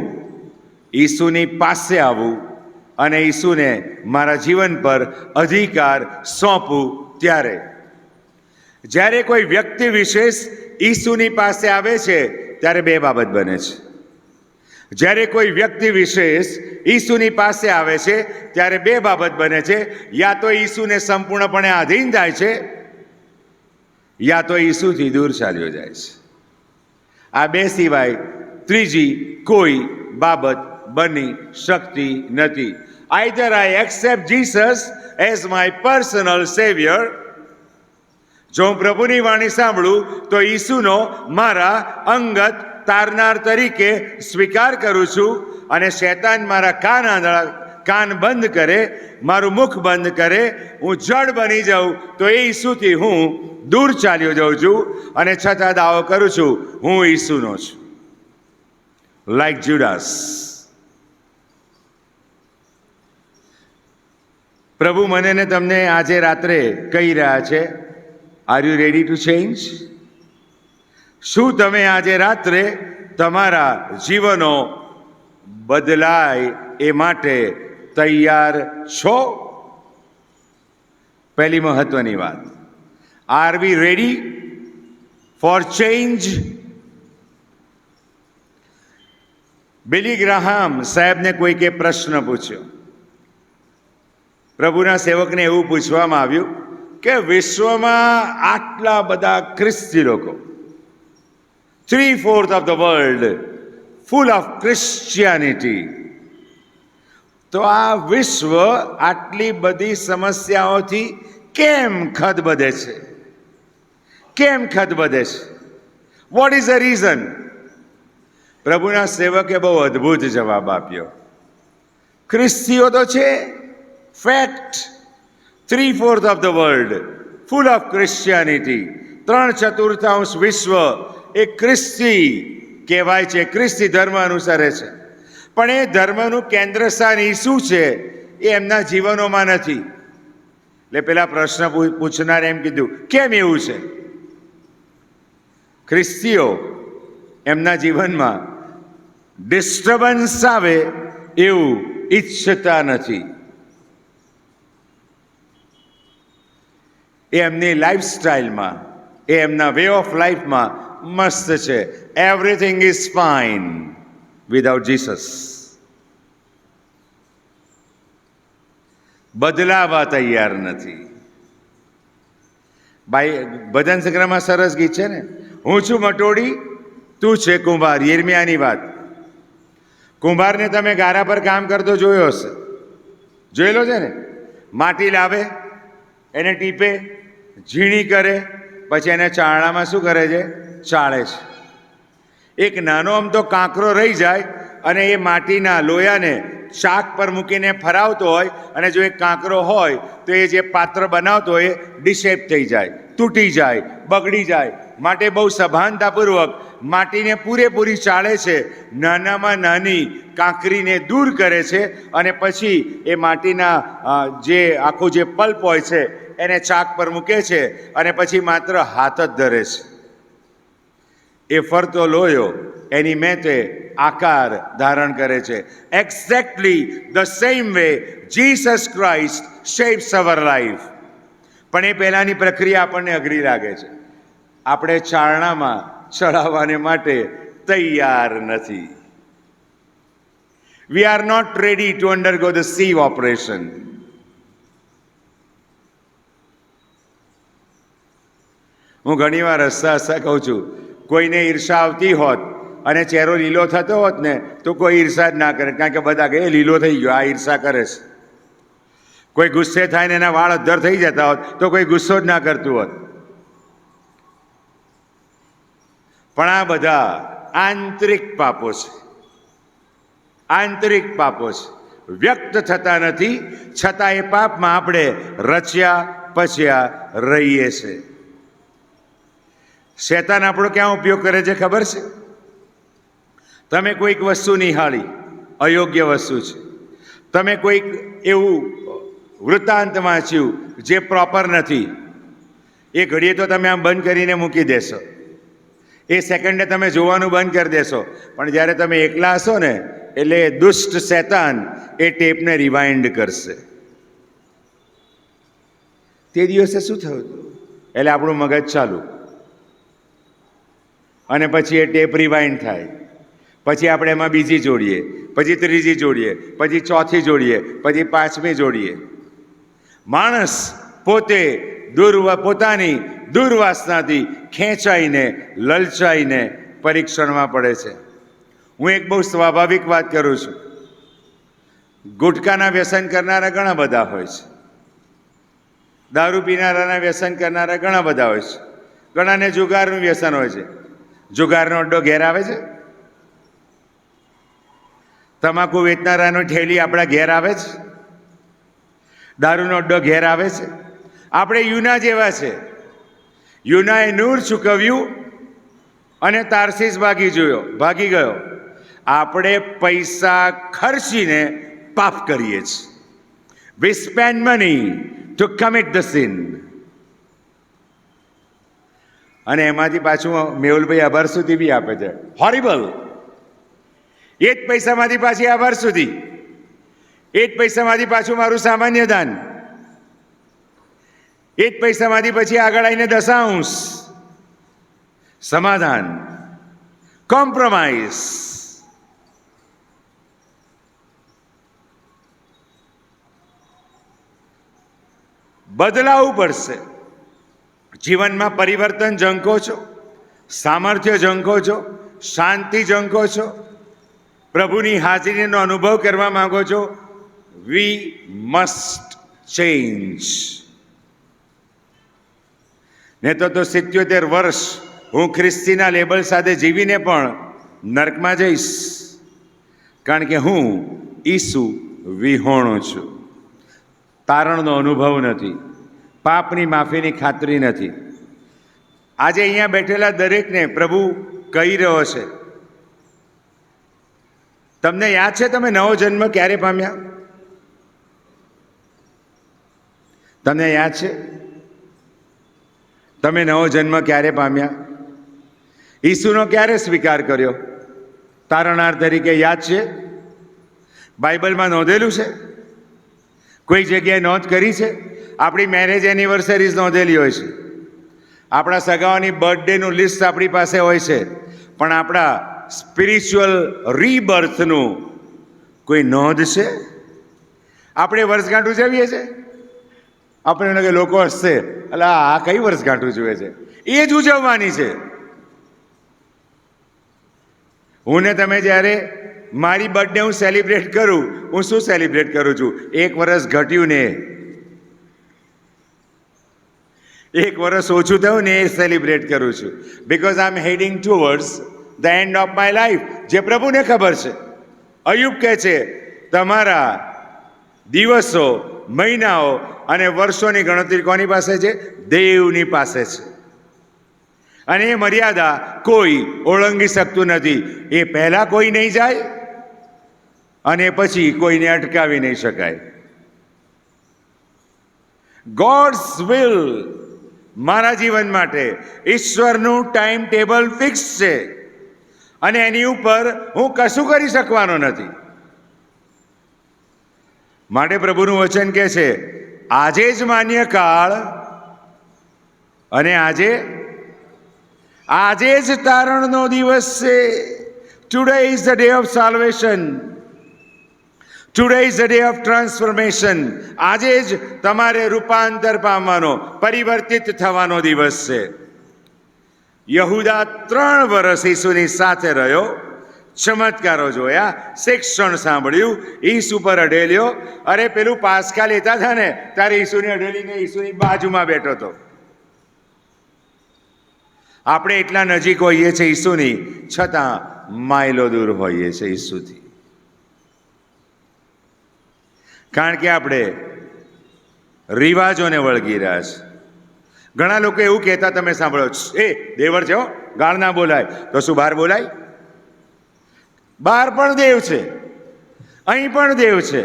ઈસુની પાસે આવું અને ઈસુને મારા જીવન પર અધિકાર સોંપું ત્યારે. જ્યારે કોઈ વ્યક્તિ વિશેષ ઈસુની પાસે આવે છે ત્યારે બે બાબત બને છે. જ્યારે કોઈ વ્યક્તિ વિશેષ ઈસુની પાસે આવે છે ત્યારે બે બાબત બને છે. યા તો ઈસુને સંપૂર્ણપણે આધીન થાય છે, યા તો ઈસુથી દૂર ચાલ્યો જાય છે. આ બે સિવાય ત્રીજી કોઈ બાબત બની શકતી નથી. Either I accept Jesus as my personal savior. જો હું પ્રભુની વાણી સાંભળું તો ઈસુનો મારા અંગત તારનાર તરીકે સ્વીકાર કરું છું, અને શૈતાન મારા કાન બંધ કરે, મારું મુખ બંધ કરે, હું જડ બની જાઉં તો એ ઈસુથી હું દૂર ચાલ્યો જાઉં છું, અને છતાં દાવો કરું છું હું ઈસુનો છું. લાઈક જુડાસ. પ્રભુ મને ને તમને આજે રાત્રે કહી રહ્યા છે, are you ready to change? શું તમે આજે રાત્રે તમારા જીવનો બદલાય એ માટે તૈયાર છો? પહેલી મહત્વની વાત, are we ready for change? Billy Graham સાહેબને કોઈકે પ્રશ્ન પૂછ્યો. પ્રભુના સેવકને એવું પૂછવામાં આવ્યું કે વિશ્વમાં આટલા બધા ખ્રિસ્તી લોકો, 3/4 of the world full of Christianity, તો આ વિશ્વ આટલી બધી સમસ્યાઓથી કેમ ખદબદે છે? કેમ ખદબદે છે? What is the reason? પ્રભુના સેવકે બહુ અદ્ભુત જવાબ આપ્યો. ખ્રિસ્તીઓ તો છે, fact. 3/4 of the world full of Christianity, 3/4 વિશ્વ એ ખ્રિસ્તી કહેવાય છે, ખ્રિસ્તી ધર્મ અનુસરે છે. પણ એ ધર્મનું કેન્દ્ર સ્થાન ઈસુ છે એ એમના જીવનોમાં નથી. એટલે પેલા પ્રશ્ન પૂછનાર એમ કીધું, કેમ એવું છે? ખ્રિસ્તીઓ એમના જીવનમાં ડિસ્ટર્બન્સ આવે એવું ઈચ્છતા નથી. એ એમની લાઈફસ્ટાઈલમાં, એ એમના વે ઓફ લાઈફમાં મસ્ત છે. Everything is fine without Jesus. બદલાવા તૈયાર નથી. ભાઈ ભજન સંગ્રહમાં સરસ ગીત છે ને, હું છું મટોડી, તું છે કુંભાર. યિર્મયાની વાત. કુંભારને તમે ગારા પર કામ કરતો જોયો હશે, જોયેલો છે ને? માટી લાવે, એને ટીપે, ઝીણી કરે, પછી એને ચાળણામાં શું કરે છે? ચાળે છે. એક નાનો આમ તો કાંકરો રહી જાય અને એ માટીના લોયાને ચાક પર મૂકીને ફરાવતો હોય અને જો એ કાંકરો હોય તો એ જે પાત્ર બનાવતો હોય એ ડિશેપ થઈ જાય, તૂટી જાય, બગડી જાય. માટે બહુ સભાનતાપૂર્વક માટીને પૂરેપૂરી ચાળે છે, નાનામાં નાની કાંકરીને દૂર કરે છે અને પછી એ માટીના જે આખું જે પલ્પ હોય છે એને ચાક પર મૂકે છે અને પછી માત્ર હાથ જ ધરે છે. એ ફરતો લોયો એની મેતે આકાર ધારણ કરે છે. Exactly the same way Jesus Christ shapes our life. પણ એ પહેલાંની પ્રક્રિયા આપણને અઘરી લાગે છે. આપણે ચારણામાં ચડાવવાને માટે તૈયાર નથી. We are not ready to undergo the sieve operation. હું ઘણીવાર હસતા કહું છું, કોઈને ઈર્ષા આવતી હોત અને ચહેરો લીલો થતો હોત ને તો કોઈ ઈર્ષા જ ના કરે, કારણ કે બધા કહે લીલો થઈ ગયો, આ ઈર્ષા કરે છે. કોઈ ગુસ્સે થાય ને એના વાળ અધ્ધર થઈ જતા હોત તો કોઈ ગુસ્સો જ ના કરતું હોત. પણ આ બધા આંતરિક પાપો છે, આંતરિક પાપો છે, વ્યક્ત થતા નથી, છતાં એ પાપમાં આપણે રચ્યા પચ્યા રહીએ છીએ. શેતાન આપણો ક્યાં ઉપયોગ કરે છે ખબર છે? તમે કોઈક વસ્તુ નિહાળી, અયોગ્ય વસ્તુ છે, તમે કોઈક એવું વૃત્તાંત વાંચ્યું જે પ્રોપર નથી, એ ઘડીએ તો તમે આમ બંધ કરીને મૂકી દેશો, એ સેકન્ડે તમે જોવાનું બંધ કરી દેશો. પણ જ્યારે તમે એકલા હશો ને એટલે દુષ્ટ શેતાન એ ટેપને રિવાઇન્ડ કરશે. તે દિવસે શું થયું હતું? એટલે આપણું મગજ ચાલુ, અને પછી એ ટેપ રિવાઇન્ડ થાય, પછી આપણે એમાં બીજી જોડીએ, પછી ત્રીજી જોડીએ, પછી ચોથી જોડીએ, પછી પાંચમી જોડીએ. માણસ પોતે પોતાની દુર્વાસનાથી ખેંચાઈને લલચાઈને પરીક્ષણમાં પડે છે. હું એક બહુ સ્વાભાવિક વાત કરું છું. ગુટકાના વ્યસન કરનારા ઘણા બધા હોય છે, દારૂ પીનારાના વ્યસન કરનારા ઘણા બધા હોય છે, ઘણાને જુગારનું વ્યસન હોય છે. જુગારનો અડ્ડો ઘેર આવે છે, તમાકુ વેચનારાનો ઠેલી આપણા ઘેર આવે છે, દારૂનો અડ્ડો ઘેર આવે છે. આપણે યુના જેવા છે. યુનાએ નૂર ચૂકવ્યું અને તારસીસ ભાગી ગયો. આપણે પૈસા ખર્ચીને પાપ કરીએ છીએ. We spend money to commit the sin. અને એમાંથી પાછું મેહુલભાઈ આભાર સુધી બી આપે છે. હોરિબલ. એ જ પૈસામાંથી પાછી આભાર સુધી, એ જ પૈસામાંથી પાછું મારું સામાન્ય દાન, એ જ પૈસામાંથી પછી આગળ આવીને દશાંશ, સમાધાન, કોમ્પ્રોમાઇઝ. બદલાવવું પડશે. જીવનમાં પરિવર્તન ઝંકો છો, સામર્થ્ય ઝંકો છો, શાંતિ ઝંકો છો, પ્રભુની હાજરીનો અનુભવ કરવા માંગો છો. We must change. ને તો 77 વર્ષ હું ખ્રિસ્તીના લેબલ સાથે જીવીને પણ નર્કમાં જઈશ, કારણ કે હું ઈસુ વિહોણો છું. તારણનો અનુભવ નથી, પાપની માફીની ખાતરી નથી. આજે અહીંયા બેઠેલા દરેકને પ્રભુ કહી રહ્યો છે, તમને યાદ છે તમે નવો જન્મ ક્યારે પામ્યા? તમને યાદ છે તમે નવો જન્મ ક્યારે પામ્યા? ઈસુનો ક્યારે સ્વીકાર કર્યો તારણહાર તરીકે? યાદ છે? બાઇબલમાં નોંધેલું છે? કોઈ જગ્યાએ નોંધ કરી છે? આપણી મેરેજ એનિવર્સરીઝ નોંધેલી હોય છે, આપણા સગાઓની બર્થડેનું લિસ્ટ આપણી પાસે હોય છે, પણ આપણા સ્પિરિચ્યુઅલ રીબર્થનું કોઈ નોંધ છે? આપણે વર્ષગાંઠ ઉજવીએ છીએ, આપણે કે લોકો હસશે, એટલે આ કઈ વર્ષગાંઠ ઉજવે છે? એ જ ઉજવવાની છે. હું ને તમે જ્યારે મારી બર્થડે હું સેલિબ્રેટ કરું, હું શું સેલિબ્રેટ કરું છું? 1 વર્ષ ઘટ્યું ને, 1 વર્ષ ઓછું થયું ને એ સેલિબ્રેટ કરું છું. Because I am heading towards the end of my life. જે પ્રભુને ખબર છે. અયુબ કહે છે તમારા દિવસો, મહિનાઓ અને વર્ષોની ગણતરી કોની પાસે છે? દેવની પાસે છે. અને એ મર્યાદા કોઈ ઓળંગી શકતું નથી. એ પહેલા કોઈ નહીં જાય અને પછી કોઈને અટકાવી નહીં શકાય. ગોડ્સ વિલ, મારા જીવન માટે ઈશ્વરનું ટાઈમ ટેબલ ફિક્સ છે અને એની ઉપર હું કશું કરી શકવાનો નથી. માટે પ્રભુનું વચન કહે છે, આજે જ માન્ય કાળ અને આજે જ તારણનો દિવસ છે. Today is the day of salvation. Today is the day of transformation. આજે જ તમારે રૂપાંતર પામવાનો, પરિવર્તિત થવાનો દિવસ છે. યહૂદા 3 વર્ષ ઈસુની સાથે રહ્યો, ચમત્કારો જોયા, શિક્ષણ સાંભળ્યું, ઈસુ પર અડેલ્યો. અરે પેલું પાસ્કા લેતા હતા ને ત્યારે ઈસુની અડેલીને ઈસુની બાજુમાં બેઠો હતો. આપણે એટલા નજીક હોઈએ છીએ ઈસુની, છતાં માઇલો દૂર હોઈએ છીએ ઈસુથી. કારણ કે આપણે રિવાજોને વળગી રહ્યા છે. ઘણા લોકો એવું કહેતા તમે સાંભળો, એ દેવળ છે હો, ગાળ ના બોલાય. તો શું બહાર બોલાય? બહાર પણ દેવ છે, અહીં પણ દેવ છે.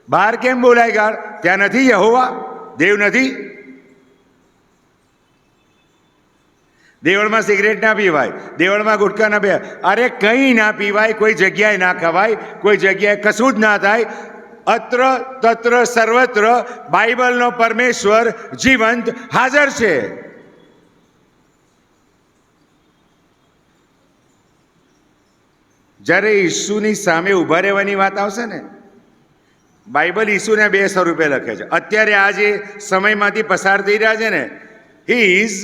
બહાર કેમ બોલાય ગાળ? ત્યાં નથી યહોવા? દેવ નથી? દેવળમાં સિગરેટ ના પીવાય, દેવળમાં ગુટકા ના પીવાય, અરે કંઈ ના પીવાય, કોઈ જગ્યાએ ના ખવાય, કોઈ જગ્યાએ કશું જ ના થાય. અત્ર તત્ર સર્વત્ર બાઇબલનો પરમેશ્વર જીવંત હાજર છે. જ્યારે ઈસુની સામે ઊભા રહેવાની વાત આવશે ને, બાઇબલ ઈસુને 2 સ્વરૂપે લખે છે. અત્યારે આ જે સમયમાંથી પસાર થઈ રહ્યા છે ને, હી ઇઝ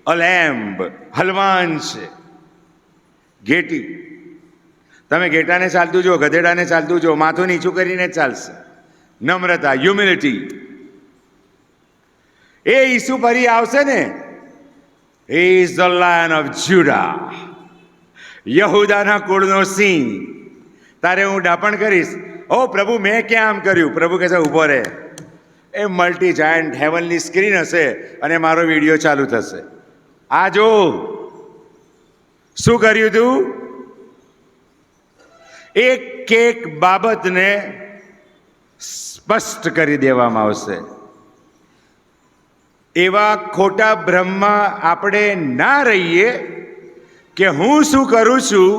અ લેમ્બ, હલવાન છે, ઘેટી. તમે ઘેટાને ચાલતું જો, ગધેડાને ચાલતું જો, માથું નીચું કરીને ચાલશે. નમ્રતા, હ્યુમિલિટી. એ ઈસુ ફરી આવશે ને, he is the lion of Judah, યહૂદાના કુળનો સિંહ. તારે હું ડાપણ કરીશ, ઓ પ્રભુ મેં ક્યાં આમ કર્યું? પ્રભુ કહેશે ઊભો રહે. એ મલ્ટી જાયન્ટ હેવનની સ્ક્રીન હશે અને મારો વિડીયો ચાલુ થશે. આ જો શું કર્યું તું? એક બાબતને સ્પષ્ટ કરી દેવામાં આવશે. એવા ખોટા ભ્રમમાં આપણે ના રહીએ કે હું શું કરું છું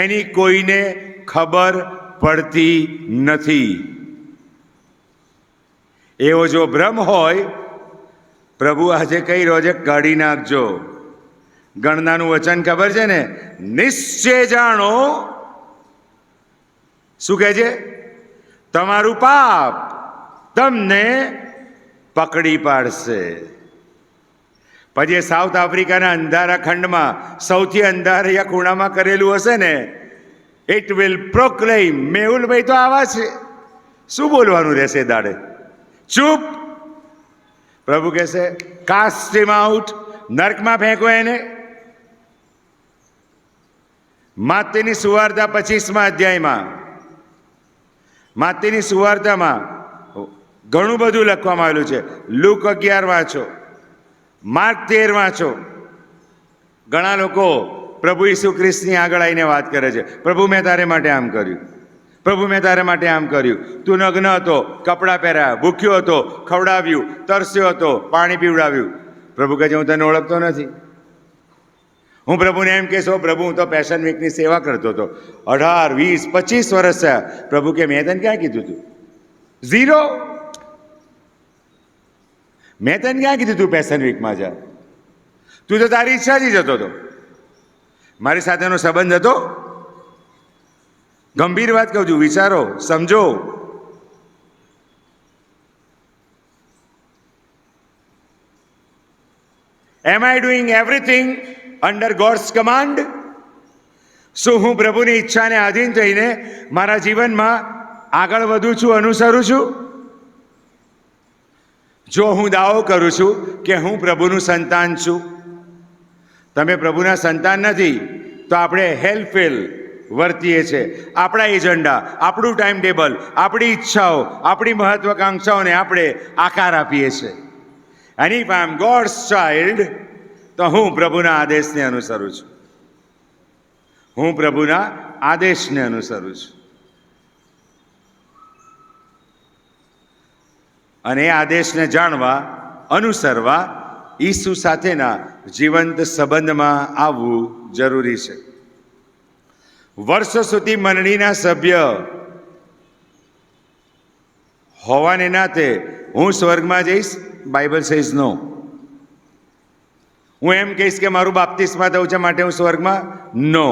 એની કોઈને ખબર પડતી નથી. એવો જો ભ્રમ હોય, પ્રભુ આજે કહી રહ્યો છે, કાઢી નાખજો. ગણનાનું વચન ખબર છે ને, નિશ્ચય જાણો. શું કહે છે? તમારું પાપ તમને પકડી પાડશે. પછી સાઉથ આફ્રિકાના અંધારા ખંડમાં સૌથી અંધારિયા ખૂણામાં કરેલું હશે ને, ઇટ વિલ પ્રોક્લેમ. મેહુલભાઈ તો આવા છે, શું બોલવાનું રહેશે દાડે? ચૂપ. પ્રભુ કહેશે કાસ્ટ હિમ આઉટ, નર્કમાં ફેંકો એને. માતીની સુવાર્તા 25મા અધ્યાયમાં, માતીની સુવાર્તામાં ઘણું બધું લખવામાં આવેલું છે. લુક 11 વાંચો, માર્ક 13 વાંચો. ઘણા લોકો પ્રભુ ઈસુ ખ્રિસ્તની આગળ આવીને વાત કરે છે, પ્રભુ મેં તારે માટે આમ કર્યું, પ્રભુ મેં તારે માટે આમ કર્યું. તું નગ્ન હતો, કપડાં પહેર્યા, ભૂખ્યો હતો, ખવડાવ્યું, તરસ્યો હતો, પાણી પીવડાવ્યું. પ્રભુ કહે છે હું તને ઓળખતો નથી. હું પ્રભુને એમ કહેશો, પ્રભુ હું તો પેશન વીકની સેવા કરતો હતો, 18, 20, 25 વર્ષ થયા. પ્રભુ કે મેં તને ક્યાં કીધું તું? 0. મેં તને ક્યાં કીધું તું પેશન વીકમાં જા? તું તો તારી ઈચ્છાથી જતો હતો. મારી સાથેનો સંબંધ હતો? ગંભીર વાત કહું છું, વિચારો, સમજો. Am I doing everything under God's command? શું હું પ્રભુની ઈચ્છાને આધીન થઈને મારા જીવનમાં આગળ વધું છું, અનુસરું છું? જો હું દાવો કરું છું કે હું પ્રભુનું સંતાન છું, તમે પ્રભુના સંતાન નથી, તો આપણે હેલ્પફેલ વર્તીએ છીએ. આપણા એજન્ડા, આપણું ટાઈમ ટેબલ, આપણી ઈચ્છાઓ, આપણી મહત્વાકાંક્ષાઓને આપણે આકાર આપીએ છીએ. And if I am God's child, તો હું પ્રભુના આદેશને અનુસરું છું. હું પ્રભુના આદેશને અનુસરું છું. અને એ આદેશને જાણવા, અનુસરવા, ઈસુ સાથેના જીવંત સંબંધમાં આવવું જરૂરી છે. વર્ષો સુધી મંડળીના સભ્ય હોવાને નાતે હું સ્વર્ગમાં જઈશ? Bible says no. હું એમ કહીશ કે મારું બાપ્તિસ્મા થયું છે માટે હું સ્વર્ગમાં? નો.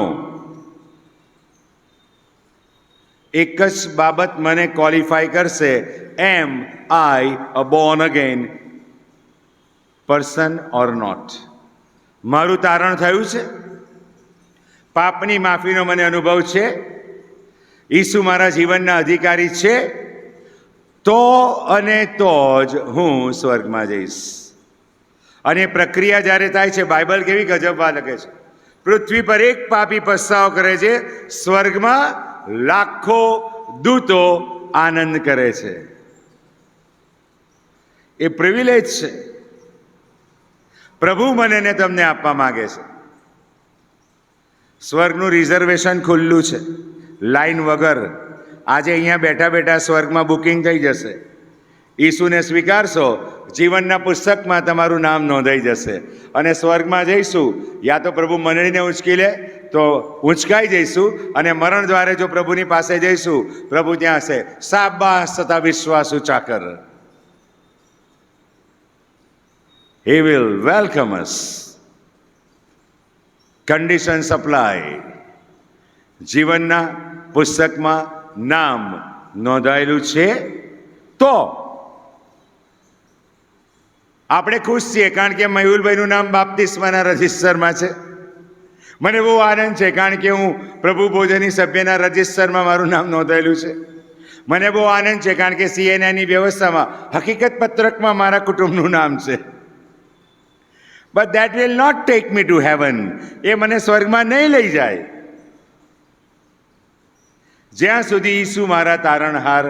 એક જ બાબત મને ક્વોલિફાય કરશે, am I a born again person or not? મારું તારણ થયું છે? પાપની માફીનો મને અનુભવ છે? ઈસુ મારા જીવનના અધિકારી છે? તો અને તો જ હું સ્વર્ગમાં જઈશ. અને પ્રક્રિયા જ્યારે થાય છે, બાઇબલ કેવી ગજબવા લખે છે, પૃથ્વી પર એક પાપી પસ્તાવો કરે છે, સ્વર્ગમાં લાખો દૂતો આનંદ કરે છે. એ પ્રિવિલેજ છે. પ્રભુ મને ને તમને આપવા માંગે છે. સ્વર્ગનું રિઝર્વેશન ખુલ્લું છે, લાઈન વગર. આજે અહીંયા બેઠા બેઠા સ્વર્ગમાં બુકિંગ થઈ જશે. ઈસુને સ્વીકારશો, જીવનના પુસ્તકમાં તમારું નામ નોંધાઈ જશે. અને સ્વર્ગમાં જઈશું, યા તો પ્રભુ મંડળીને ઉંચકી લે તો ઉંચકાઈ જઈશું, અને મરણ દ્વારે જો પ્રભુની પાસે જઈશું, પ્રભુ ત્યાં હશે, શાબાશ તથા વિશ્વાસુ ચાકર. He will welcome us. Conditions applied. જીવનના પુસ્તકમાં નામ નોંધાયેલું છે તો આપણે ખુશ છીએ, કારણ કે મયુલભાઈનું નામ બાપ્તિસ્માના રજિસ્ટરમાં છે. મને બહુ આનંદ છે, કારણ કે હું પ્રભુ ભોજનની સભ્યના રજિસ્ટરમાં મારું નામ નોંધાયેલું છે. મને બહુ આનંદ છે, કારણ કે સીએનઆઈની વ્યવસ્થામાં હકીકત પત્રકમાં મારા કુટુંબનું નામ છે. But that will not take me to heaven. એ મને સ્વર્ગમાં નહીં લઈ જાય જ્યાં સુધી ઈસુ મારા તારણહાર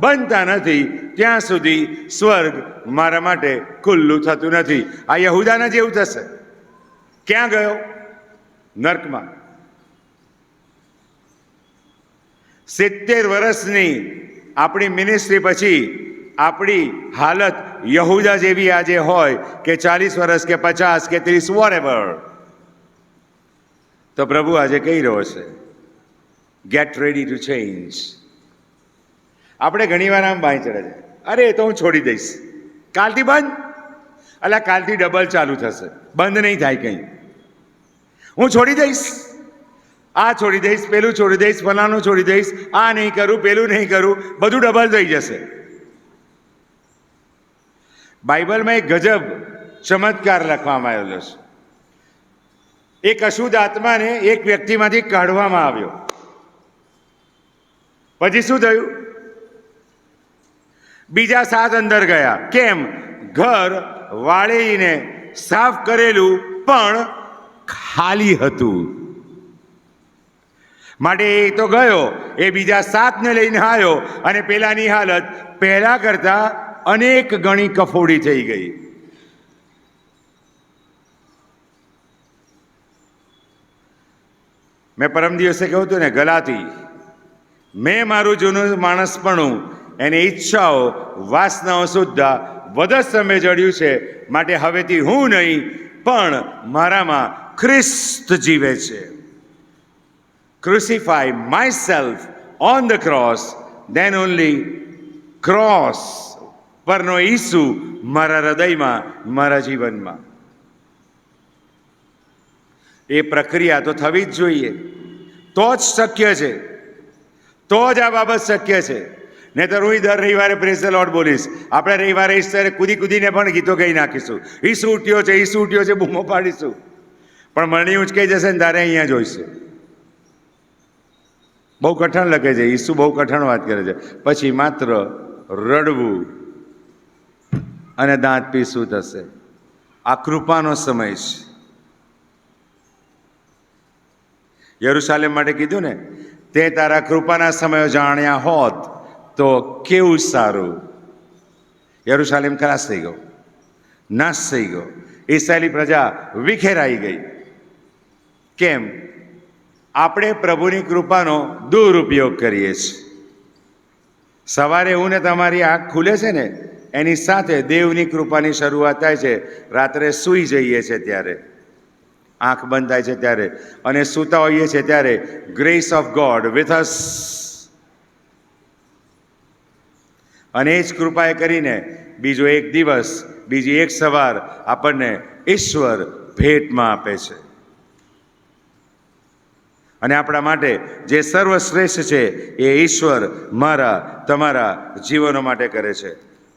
બનતા નથી, ત્યાં સુધી સ્વર્ગ મારા માટે ખુલ્લું થતું નથી. આ યહૂદાના જેવું થશે. ક્યાં ગયો? નર્કમાં. 70 વર્ષની આપણી મિનિસ્ટ્રી પછી આપણી હાલત યહૂદા જેવી આજે હોય કે 40 વર્ષ કે 50 કે 30 વોરેવર, તો પ્રભુ આજે કહી રહ્યો છે, ગેટ રેડી ટુ ચેન્જ. આપણે ઘણીવાર આમ બાંઈ ચડે છે, અરે એ તો હું છોડી દઈશ, કાલથી બંધ. અલા, કાલથી ડબલ ચાલુ થશે, બંધ નહીં થાય કંઈ. હું છોડી દઈશ, આ છોડી દઈશ, પેલું છોડી દઈશ, ફલાણું છોડી દઈશ, આ નહીં કરું, પેલું નહીં કરું, બધું ડબલ થઈ જશે. બાઇબલમાં એક ગજબ ચમત્કાર લખવામાં આવેલો છે. એક અશુદ્ધ આત્માને એક વ્યક્તિમાંથી કાઢવામાં આવ્યો. પછી શું થયું? બીજા 7 અંદર ગયા. કેમ? ઘર વાળીને સાફ કરેલું પણ ખાલી હતું. માટે એ તો ગયો, એ બીજા 7ને લઈને આવ્યો, અને પેલાની હાલત પહેલા કરતા અનેક ગણી કફોડી થઈ ગઈ. મેં પરમ દિવસે કહ્યું હતું ને, ગલાતી, મેં મારું જૂનું માણસપણું, એની ઈચ્છાઓ, વાસનાઓ સુદ્ધા વધસ્તંભે જડ્યું છે. માટે હવેથી હું નહીં, પણ મારામાં ખ્રિસ્ત જીવે છે. Crucify myself on the cross, then only cross પરનો ઈસુ મારા હૃદયમાં, મારા જીવનમાં. એ પ્રક્રિયા તો થવી જ જોઈએ, તો જ શક્ય છે, તો જ આ બાબત શક્ય છે. નહીં તો હું દર રવિવારે પ્રેઝ ધ લોર્ડ બોલીશ. આપણે રવિવારે ઈશ્વરે કૂદી કૂદીને પણ ગીતો ગાઈ નાખીશું. ઈસુ ઉઠ્યો છે, ઈસુ ઉઠ્યો છે, બૂમો પાડીશું. પણ મરણી ઉંચકાઈ જશે ને તારે અહીંયા જોઈશું. બહુ કઠણ લખે છે, ઈસુ બહુ કઠણ વાત કરે છે. પછી માત્ર રડવું અને દાંત પીસવું થશે. આ કૃપાનો સમય છે. યરુશાલેમ માટે કીધું ને, તે તારા કૃપાના સમયો જાણ્યા હોત તો કેવું સારું. યરુશાલેમ ખલાસ થઈ ગયો, નાશ થઈ ગયો. ઈસરાયેલી પ્રજા વિખેરાઈ ગઈ. કેમ? આપણે પ્રભુની કૃપાનો દુરુપયોગ કરીએ છીએ. સવારે હું ને તમારી આંખ ખુલે છે ને, એની સાથે દેવની કૃપાની શરૂઆત થાય છે. રાત્રે સૂઈ જઈએ છીએ ત્યારે, આંખ બંધ થાય છે ત્યારે, અને સૂતા હોઈએ છીએ ત્યારે grace of God with us, અને એ જ કૃપાએ કરીને બીજો એક દિવસ, બીજી એક સવાર આપણને ઈશ્વર ભેટમાં આપે છે. અને આપણા માટે જે સર્વશ્રેષ્ઠ છે એ ઈશ્વર મારા તમારા જીવનો માટે કરે છે.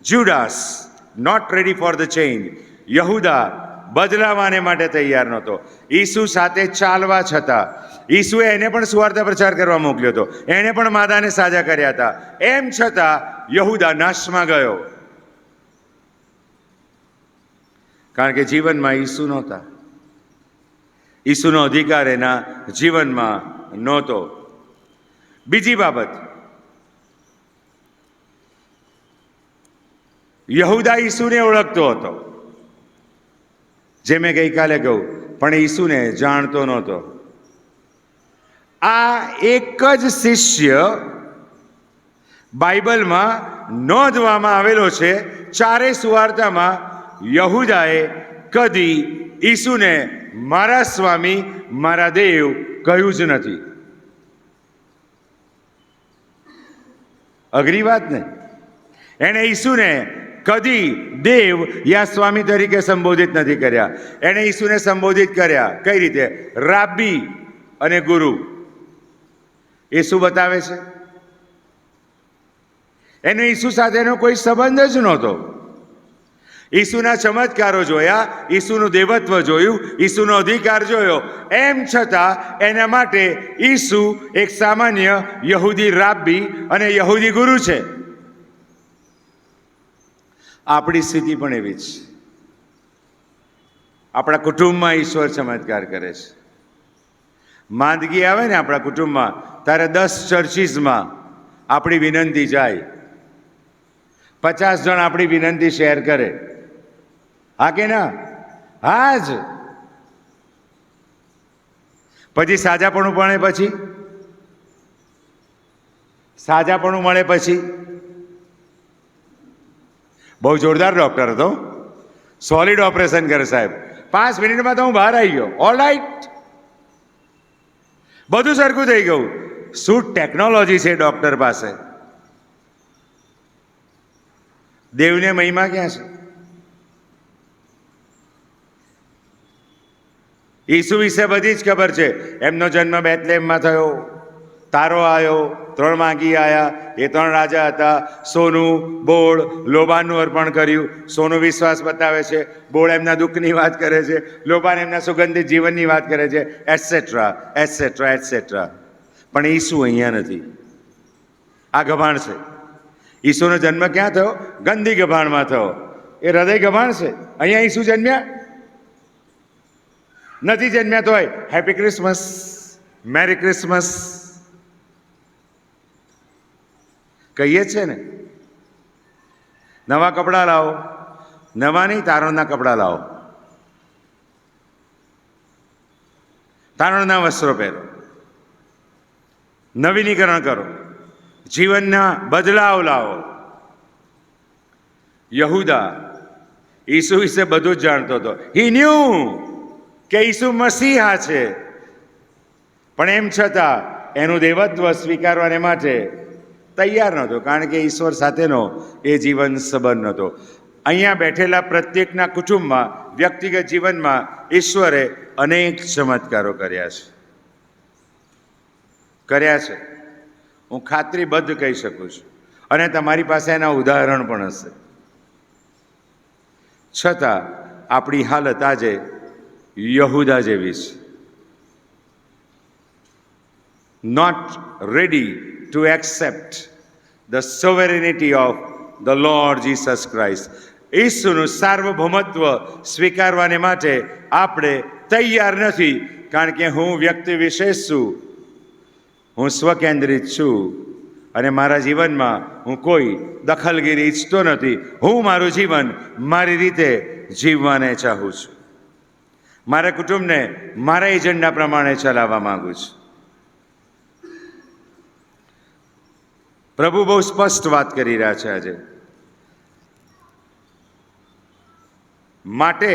Judas not ready for the change. યહૂદા બદલાવાને માટે તૈયાર નહોતો. ઈસુ સાથે ચાલવા છતાં ઈસુએ એને પણ સુવાર્તા પ્રચાર કરવા મોકલ્યો હતો, એણે પણ માદાને સાજા કર્યા હતા. એમ છતાં યહૂદા નાશમાં ગયો, કારણ કે જીવનમાં ઈસુ નહોતા. ઈસુનો અધિકાર એના જીવનમાં નહોતો. બીજી બાબત, યહૂદા ઈસુને ઓળખતો હતો, જે મેં ગઈકાલે કહ્યું, પણ ઈસુને જાણતો નહોતો. આ એક જ શિષ્ય બાઇબલમાં નોંધવામાં આવેલો છે. ચારે સુવાર્તામાં યહૂદાએ કદી ઈસુને મારા સ્વામી, મારા દેવ કહ્યું જ નથી. અઘરી વાત ને? એણે ઈસુને કદી દેવ યા સ્વામી તરીકે સંબોધિત નથી કર્યા. એણે ઈસુને સંબોધિત કર્યા કઈ રીતે? રાબી અને ગુરુ. એ શું બતાવે છે? એને ઈસુ સાથેનો કોઈ સંબંધ જ નહોતો. ઈસુના ચમત્કારો જોયા, ઈસુનું દેવત્વ જોયું, ઈસુનો અધિકાર જોયો, એમ છતાં એના માટે ઈસુ એક સામાન્ય યહૂદી રાબી અને યહૂદી ગુરુ છે. આપણી સ્થિતિ પણ એવી જ. આપણા કુટુંબમાં ઈશ્વર ચમત્કાર કરે છે. માંદગી આવે ને આપણા કુટુંબમાં, ત્યારે 10 ચર્ચીસમાં આપણી વિનંતી જાય, 50 જણ આપણી વિનંતી શેર કરે. હા કે ના? હા જ. પછી સાજાપણું મળે પછી બહુ જોરદાર ડૉક્ટર હતો, સોલિડ ઓપરેશન કરે સાહેબ. 5 મિનિટમાં તો હું બહાર આવી ગયો. ઓલ રાઈટ, બધું સરખું થઈ ગયું. શું ટેકનોલોજી છે ડૉક્ટર પાસે! દેવને મહિમા ક્યાં છે? ઈસુ વિશે બધી જ ખબર છે. એમનો જન્મ બેથલેહેમમાં થયો, તારો આવ્યો, 3 માગી આવ્યા, એ 3 રાજા હતા. સોનું, બોળ, લોબાનનું અર્પણ કર્યું. સોનું વિશ્વાસ બતાવે છે, બોળ એમના દુઃખની વાત કરે છે, લોબાન એમના સુગંધિત જીવનની વાત કરે છે, એટસેટ્રા એટસેટ્રા એટસેટ્રા. પણ ઈસુ અહીંયા નથી. આ ગભાણ છે. ઈસુનો જન્મ ક્યાં થયો? ગંદી ગભાણમાં થયો. એ હૃદય ગભાણ છે. અહીંયા ઈસુ જન્મ્યા નથી. જન્મ્યા તો હોય હેપી ક્રિસમસ, મેરી ક્રિસમસ કહીએ છે ને. નવા કપડાં લાવો, નવા નહીં, તારણના કપડાં લાવો, તારણના વસ્ત્રો પહેરો, નવીનીકરણ કરો, જીવનના બદલાવ લાવો. યહૂદા ઈસુ વિશે બધું જ જાણતો હતો. હી ન્યૂ કે ઈસુ મસીહા છે, પણ એમ છતાં એનું દેવત્વ સ્વીકારવાને માટે તૈયાર નહોતો, કારણ કે ઈશ્વર સાથેનો એ જીવન સંબંધ નહોતો. અહીંયા બેઠેલા પ્રત્યેકના કુટુંબમાં, વ્યક્તિગત જીવનમાં ઈશ્વરે અનેક ચમત્કારો કર્યા છે. હું ખાતરીબદ્ધ કહી શકું છું, અને તમારી પાસે એના ઉદાહરણ પણ હશે. છતાં આપણી હાલત આજે યહૂદા જેવી છે. Not ready to accept the sovereignty of the Lord Jesus Christ. ઈસુનું સાર્વભૌમત્વ સ્વીકારવાને માટે આપણે તૈયાર નથી, કારણ કે હું વ્યક્તિ વિશેષ છું, હું સ્વકેન્દ્રિત છું અને મારા જીવનમાં હું કોઈ દખલગીરી ઈચ્છતો નથી. હું મારું જીવન મારી રીતે જીવવાને ચાહું છું. મારા કુટુંબને મારા એજન્ડા પ્રમાણે ચલાવવા માંગુ છું. પ્રભુ બહુ સ્પષ્ટ વાત કરી રહ્યા છે આજે. માટે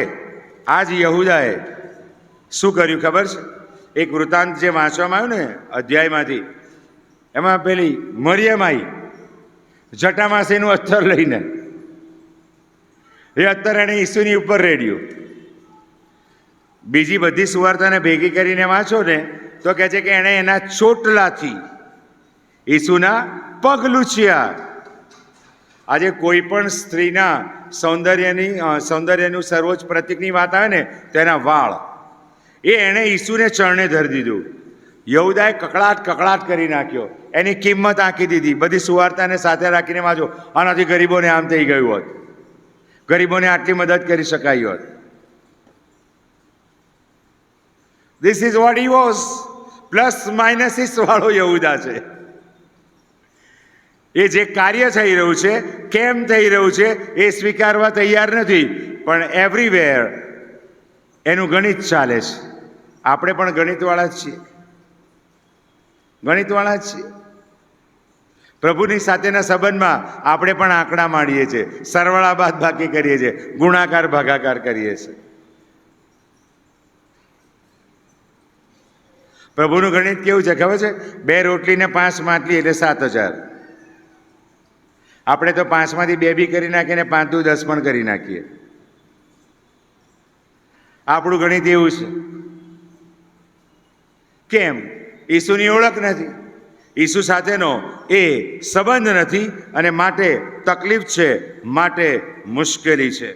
આજ યહૂદાએ શું કર્યું ખબર છે? એક વૃત્તાંત જે વાંચવામાં આવ્યું ને અધ્યાયમાંથી, એમાં પેલી મરિયમ આવી જટામાસીનું અત્તર લઈને. એ અત્તર એને ઈસુની ઉપર રેડ્યું. બીજી બધી સુવાર્તાને ભેગી કરીને વાંચો ને તો કહે છે કે એણે એના ચોટલાથી ઈસુના પગ લૂછ્યા. આજે કોઈ પણ સ્ત્રીના સૌંદર્યનું સર્વોચ્ચ પ્રતીકની વાત આવે ને તો એના વાળ, એ એણે ઈસુને ચરણે ધરી દીધું. યહૂદાએ કકળાટ કરી નાખ્યો, એની કિંમત આંકી દીધી. બધી સુવાર્તાને સાથે રાખીને વાંચો, આનાથી ગરીબોને આમ થઈ ગયું હોત, ગરીબોને આટલી મદદ કરી શકાય હોત. This is what he was. Plus minuses વાળો યહૂદા છે. એ જે કાર્ય થઈ રહ્યું છે, કેમ થઈ રહ્યું છે એ સ્વીકારવા તૈયાર નથી, પણ એવરીવેર એનું ગણિત ચાલે છે. આપણે પણ ગણિતવાળા જ છીએ, ગણિતવાળા જ છીએ. પ્રભુની સાથેના સંબંધમાં આપણે પણ આંકડા માંડીએ છીએ, સરવાળા બાદ બાકી કરીએ છીએ, ગુણાકાર ભાગાકાર કરીએ છીએ. પ્રભુનું ગણિત કેવું છે ખબર છે? 2 રોટલી ને 5 માટલી એટલે 7000. આપણે તો 5માંથી 2 બી કરી નાખીએ ને 5 દુ 10 પણ કરી નાખીએ. આપણું ગણિત એવું છે. કેમ? ઈસુની ઓળખ નથી, ઈસુ સાથેનો એ સંબંધ નથી, અને માટે તકલીફ છે, માટે મુશ્કેલી છે.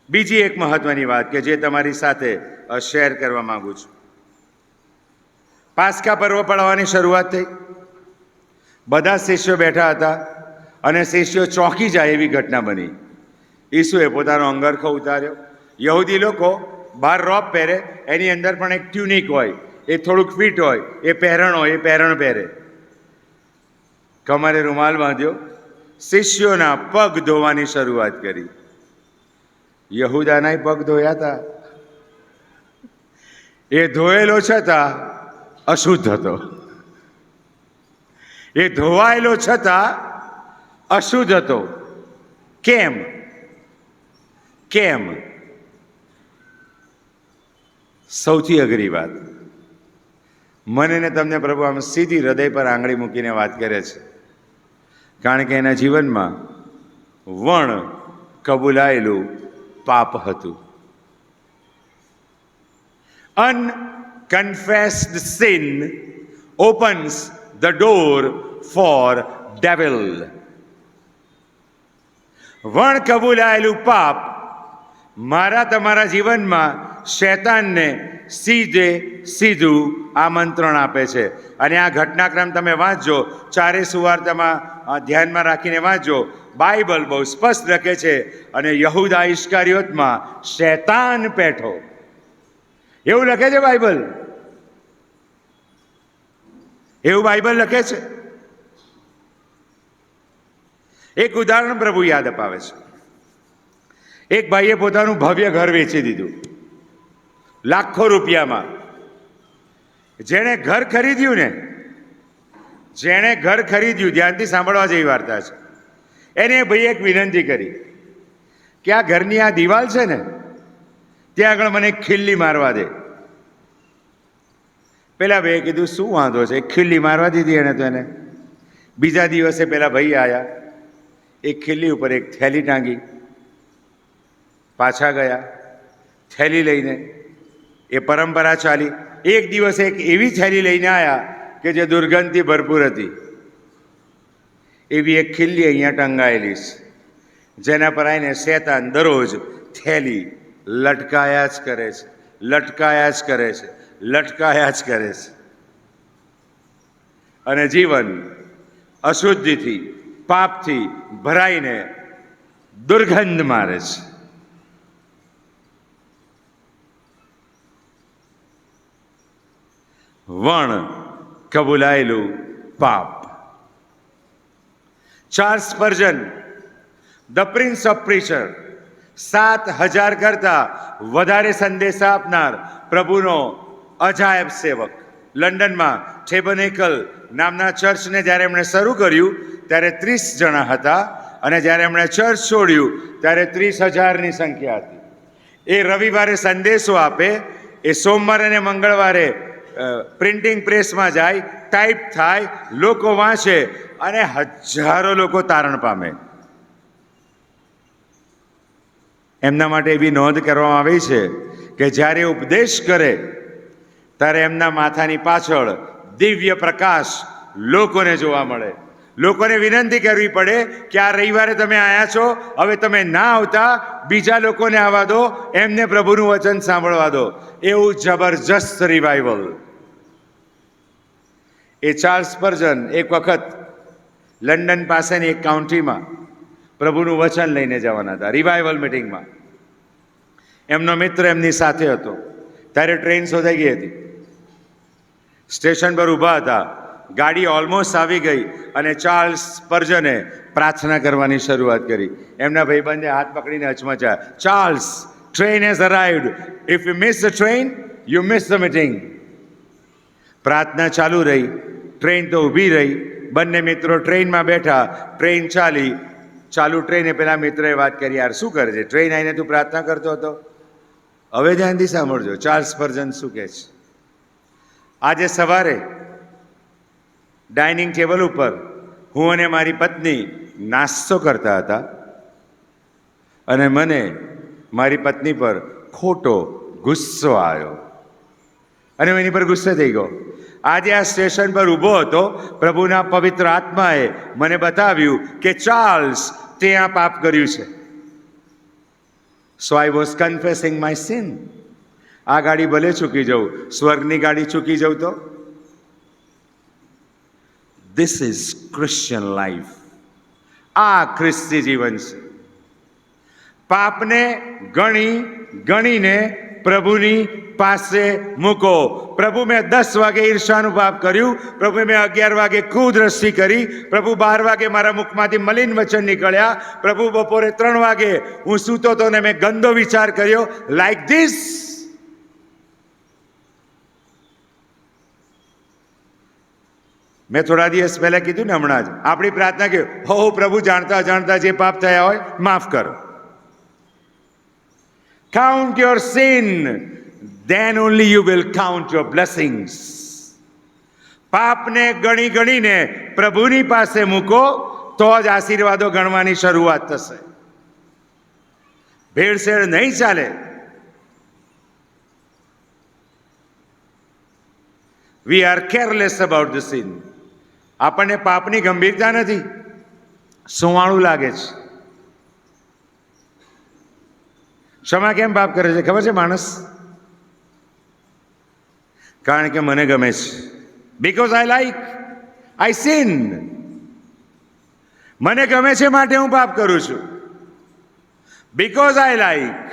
બીજી એક મહત્વની વાત કે જે તમારી સાથે શેર કરવા માંગુ છું. પાસ્કા પર્વ પડવાની શરૂઆત થઈ. બધા શિષ્યો બેઠા હતા અને શિષ્યો ચોંકી જાય એવી ઘટના બની. ઈસુએ પોતાનો અંગરખો ઉતાર્યો. યહૂદી લોકો બહાર રોબ પહેરે, એની અંદર પણ એક ટ્યુનિક હોય, એ થોડુંક ફિટ હોય, એ પહેરણ પહેરે. કમરે રૂમાલ બાંધ્યો, શિષ્યોના પગ ધોવાની શરૂઆત કરી. યહૂદાના પગ ધોયા હતા. એ ધોયેલો છતાં અશુદ્ધ હતો. એ ધોવાયેલો છતાં અશુદ્ધ હતો. કેમ? કેમ? સૌથી અઘરી વાત. મને ને તમને પ્રભુ આમ સીધી હૃદય પર આંગળી મૂકીને વાત કરે છે, કારણ કે એના જીવનમાં કબૂલાયેલું પાપ હતું. Unconfessed sin opens the door for devil. કબૂલાયેલું પાપ મારા તમારા જીવનમાં શૈતાનને સીધું આમંત્રણ આપે છે. અને આ ઘટનાક્રમ તમે વાંચજો, ચારે સુવાર્તામાં ધ્યાનમાં રાખીને વાંચજો. બાઇબલ બહુ સ્પષ્ટ લખે છે, અને યહૂદા ઇસ્કારિયોતમાં શૈતાન પેઠો, એવું લખે છે બાઇબલ. એવું બાઇબલ લખે છે. એક ઉદાહરણ પ્રભુ યાદ અપાવે છે. એક ભાઈએ પોતાનું ભવ્ય ઘર વેચી દીધું લાખો રૂપિયામાં. જેણે ઘર ખરીદ્યું, ધ્યાનથી સાંભળવા જેવી વાર્તા છે. એને ભાઈ એક વિનંતી કરી કે આ ઘરની આ દિવાલ છે ને, ત્યાં આગળ મને ખિલ્લી મારવા દે. પેલા ભાઈએ કીધું શું વાંધો છે, ખિલ્લી મારવા દીધી એને તો એને. બીજા દિવસે પેલા ભાઈ આવ્યા, એક ખિલ્લી ઉપર એક થેલી ટાંગી, પાછા ગયા થેલી લઈને. એ પરંપરા ચાલી. એક દિવસે એક એવી થેલી લઈને આવ્યા કે જે દુર્ગંધથી ભરપૂર હતી. એવી એક ખિલ્લી અહીંયા ટંગાયેલી છે, જેના પર આવીને શેતાન દરરોજ થેલી લટકાયા જ કરે છે. અને જીવન અશુદ્ધિથી, પાપથી ભરાઈને દુર્ગંધ મારે છે. વણ કબૂલાયેલું પાપ. ચાર્લ્સ સ્પર્જન, ધ પ્રિન્સ ઓફ પ્રીચર, 7,000 કરતા વધારે સંદેશા આપનાર પ્રભુનો અજાયબ સેવક, લંડનમાં ટેબરનેકલ નામના ચર્ચને જ્યારે એમણે શરૂ કર્યું ત્યારે 30 જણા હતા, અને જ્યારે એમણે ચર્ચ છોડ્યું ત્યારે 30,000ની સંખ્યા હતી. એ રવિવારે સંદેશો આપે, એ સોમવારે અને મંગળવારે પ્રિન્ટિંગ પ્રેસમાં જાય, ટાઈપ થાય, લોકો વાંચે અને હજારો લોકો તારણ પામે. એમના માટે એવી નોંધ કરવામાં આવી છે કે જ્યારે ઉપદેશ કરે ત્યારે એમના માથાની પાછળ દિવ્ય પ્રકાશ લોકોને જોવા મળે. લોકોને વિનંતી કરવી પડે કે આ રવિવારે તમે આવ્યા છો, હવે તમે ના આવતા, બીજા લોકોને આવવા દો, એમને પ્રભુનું વચન સાંભળવા દો. એવું જબરજસ્ત રિવાઇવલ. એ ચાર્લ્સ સ્પર્જન એક વખત લંડન પાસેની એક કાઉન્ટીમાં પ્રભુનું વચન લઈને જવાના હતા, રિવાઇવલ મિટિંગમાં. એમનો મિત્ર એમની સાથે હતો. ત્યારે ટ્રેન શોધાઈ ગઈ હતી. સ્ટેશન પર ઊભા હતા, ગાડી ઓલમોસ્ટ આવી ગઈ અને ચાર્લ્સ સ્પર્જને પ્રાર્થના કરવાની શરૂઆત કરી. એમના ભાઈબંધે હાથ પકડીને હચમચાયા, Charles, train has arrived, if you miss the train you miss the meeting. પ્રાર્થના ચાલુ રહી, ટ્રેન તો ઊભી રહી. બંને મિત્રો ટ્રેનમાં બેઠા, ટ્રેન ચાલી. ચાલુ ટ્રેને પેલા મિત્રએ વાત કરી, યાર શું કરે છે, ટ્રેન આવીને તું પ્રાર્થના કરતો હતો? હવે ધ્યાનથી સાંભળજો ચાર્લ્સ સ્પર્જન શું કહે છે. આજે સવારે ડાઇનિંગ ટેબલ ઉપર હું અને મારી પત્ની નાસ્તો કરતા હતા અને મને મારી પત્ની પર ખોટો ગુસ્સો આવ્યો અને હું એની પર ગુસ્સે થઈ ગયો. આજે આ સ્ટેશન પર ઊભો હતો, પ્રભુના પવિત્ર આત્માએ મને બતાવ્યું કે ચાર્લ્સ, તે આ પાપ કર્યું છે. સો આઈ વોઝ કન્ફેસિંગ માય સિન. આ ગાડી ભલે ચૂકી જાઉં, સ્વર્ગની ગાડી ચૂકી જાઉં તો? This is Christian life. આ ખ્રિસ્તી જીવન છે. પાપને ગણીને પ્રભુની પાસે મૂકો. પ્રભુ, મેં 10 વાગે ઈર્ષાનું પાપ કર્યું, પ્રભુ મેં 11 વાગે કુદ્રષ્ટિ કરી, પ્રભુ 12 વાગે મારા મુખમાંથી મલિન વચન નીકળ્યા, પ્રભુ બપોરે 3 વાગે હું સૂતો તો ને મેં ગંદો વિચાર કર્યો. લાઈક ધીસ મેં થોડા દિવસ પહેલા કીધું ને, હમણાં જ આપણી પ્રાર્થના કે હો પ્રભુ, જાણતા જાણતા જે પાપ થયા હોય માફ કરો. Count your sin, then only you will count your blessings. પાપને ગણીને પ્રભુની પાસે મૂકો તો જ આશીર્વાદો ગણવાની શરૂઆત થશે. ભેળસેળ નહીં ચાલે. We are careless about the sin. આપણને પાપની ગંભીરતા નથી, સુવાળું લાગે છે. ક્ષમા કેમ પાપ કરે છે ખબર છે માણસ? કારણ કે મને ગમે છે. Because I sin. મને ગમે છે માટે હું પાપ કરું છું. Because I like.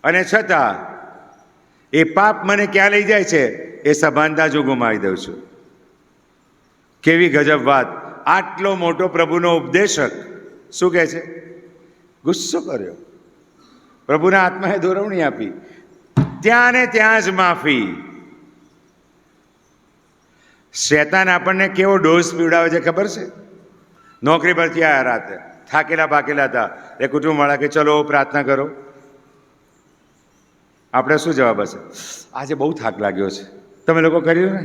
અને છતાં એ પાપ મને ક્યાં લઈ જાય છે એ સભાનતા જો ગુમાવી દઉં છું. કેવી ગજબ વાત! આટલો મોટો પ્રભુનો ઉપદેશક શું કહે છે? ગુસ્સો કર્યો. પ્રભુના આત્માએ દોરવણી આપી, ત્યાં ને ત્યાં જ માફી. શેતાન આપણને કેવો ડોઝ પીવડાવે છે ખબર છે? નોકરી પરથી આવ્યા રાતે, થાકેલા પાકેલા હતા, એ કુટુંબવાળા કે ચલો પ્રાર્થના કરો. આપણે શું જવાબ હશે? આજે બહુ થાક લાગ્યો છે, તમે લોકો કરી લો ને,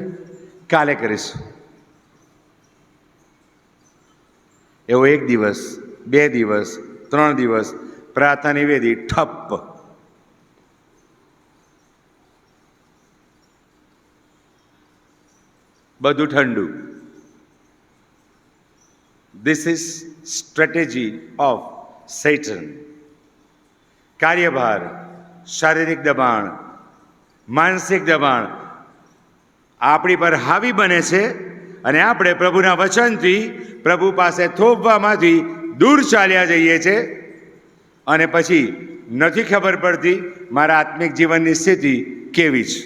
કાલે કરીશું. એવો 1 દિવસ, 2 દિવસ, 3 દિવસ પ્રાર્થનાની વેદી ઠપ્પ. બધું ઠંડુ. This is strategy of Satan. કાર્યભાર, શારીરિક દબાણ, માનસિક દબાણ આપણી પર હાવી બને છે અને આપણે પ્રભુના વચનથી, પ્રભુ પાસે થોભવામાંથી દૂર ચાલ્યા જઈએ છીએ અને પછી નથી ખબર પડતી મારા આત્મિક જીવનની સ્થિતિ કેવી છે.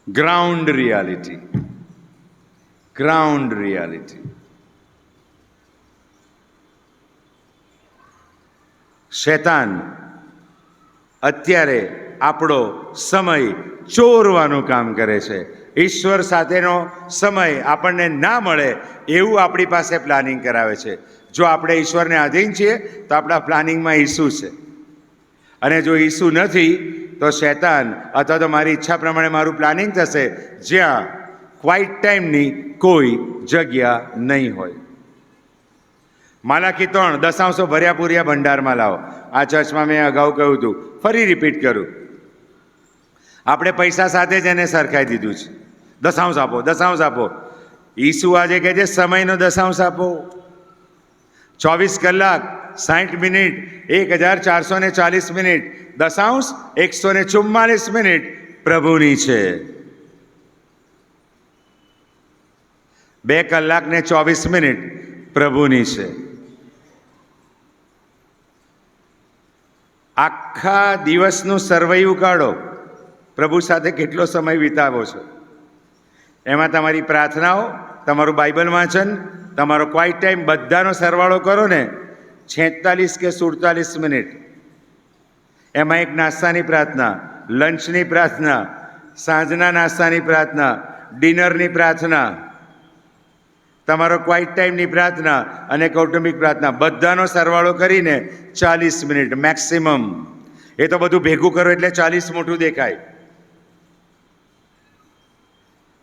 Ground reality, ground reality. શૈતાન અત્યારે આપણો સમય ચોરવાનું કામ કરે છે. ઈશ્વર સાથેનો સમય આપણને ના મળે એવું આપણી પાસે પ્લાનિંગ કરાવે છે. જો આપણે ઈશ્વરને આધીન છીએ તો આપણા પ્લાનિંગમાં ઈસુ છે, અને જો ઈસુ નથી તો શૈતાન અથવા તો મારી ઈચ્છા પ્રમાણે મારું પ્લાનિંગ થશે, જ્યાં ક્વાઇટ ટાઈમની કોઈ જગ્યા નહીં હોય. માલાકી 3 દશાંશો ભર્યા પૂર્યા ભંડારમાં લાવો. આ ચર્ચમાં મેં અગાઉ કહ્યું હતું, ફરી રિપીટ કરું. આપણે પૈસા સાથે જ એને સરખાઈ દીધું છે. દશાંશ આપો, દશાંશ આપો. ઈસુ આજે કહે છે સમયનો દશાંશ આપો. 24 કલાક 60 મિનિટ 1440 મિનિટ, દશાંશ 144 મિનિટ પ્રભુની છે. 2 કલાક ને 24 મિનિટ પ્રભુની છે. આખા દિવસનું સરવૈયું કાઢો, પ્રભુ સાથે કેટલો સમય વિતાવો છો. એમાં તમારી પ્રાર્થનાઓ, તમારું બાઇબલ વાંચન, તમારો ક્વાઇટ ટાઈમ, બધાનો સરવાળો કરો ને 46 કે 47 મિનિટ. એમાં એક નાસ્તાની પ્રાર્થના, લંચની પ્રાર્થના, સાંજના નાસ્તાની પ્રાર્થના, ડિનરની પ્રાર્થના, તમારો ક્વાઇટ ટાઈમની પ્રાર્થના અને કૌટુંબિક પ્રાર્થના, બધાનો સરવાળો કરીને 40 મિનિટ મેક્સિમમ. એ તો બધું ભેગું કરો એટલે 40 મોટું દેખાય.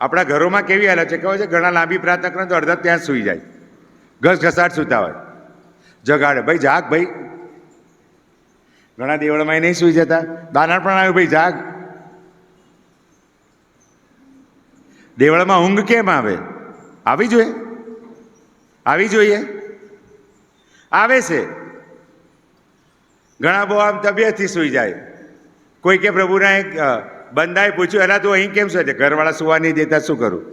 આપણા ઘરોમાં કેવી હાલત છે ખબર છે? ઘણા લાંબી પ્રાર્થના કરો તો અડધા ત્યાં જ સૂઈ જાય, ઘસઘસાટ સૂતા હોય. જગાડે, ભાઈ જાગ ભાઈ. ઘણા દેવળમાં નહીં સૂઈ જતા, દાનણ પણ આવ્યું, ભાઈ જાગ. દેવળમાં ઊંઘ કેમ આવે? આવી જોઈએ, આવી જોઈએ, આવે છે. ઘણા બહુ આમ તબિયતથી સૂઈ જાય. કોઈ કે પ્રભુના એક બંદાએ પૂછ્યું, એલા તું અહીં કેમ છે? ઘરવાળા સુવા નહીં દેતા, શું કરું?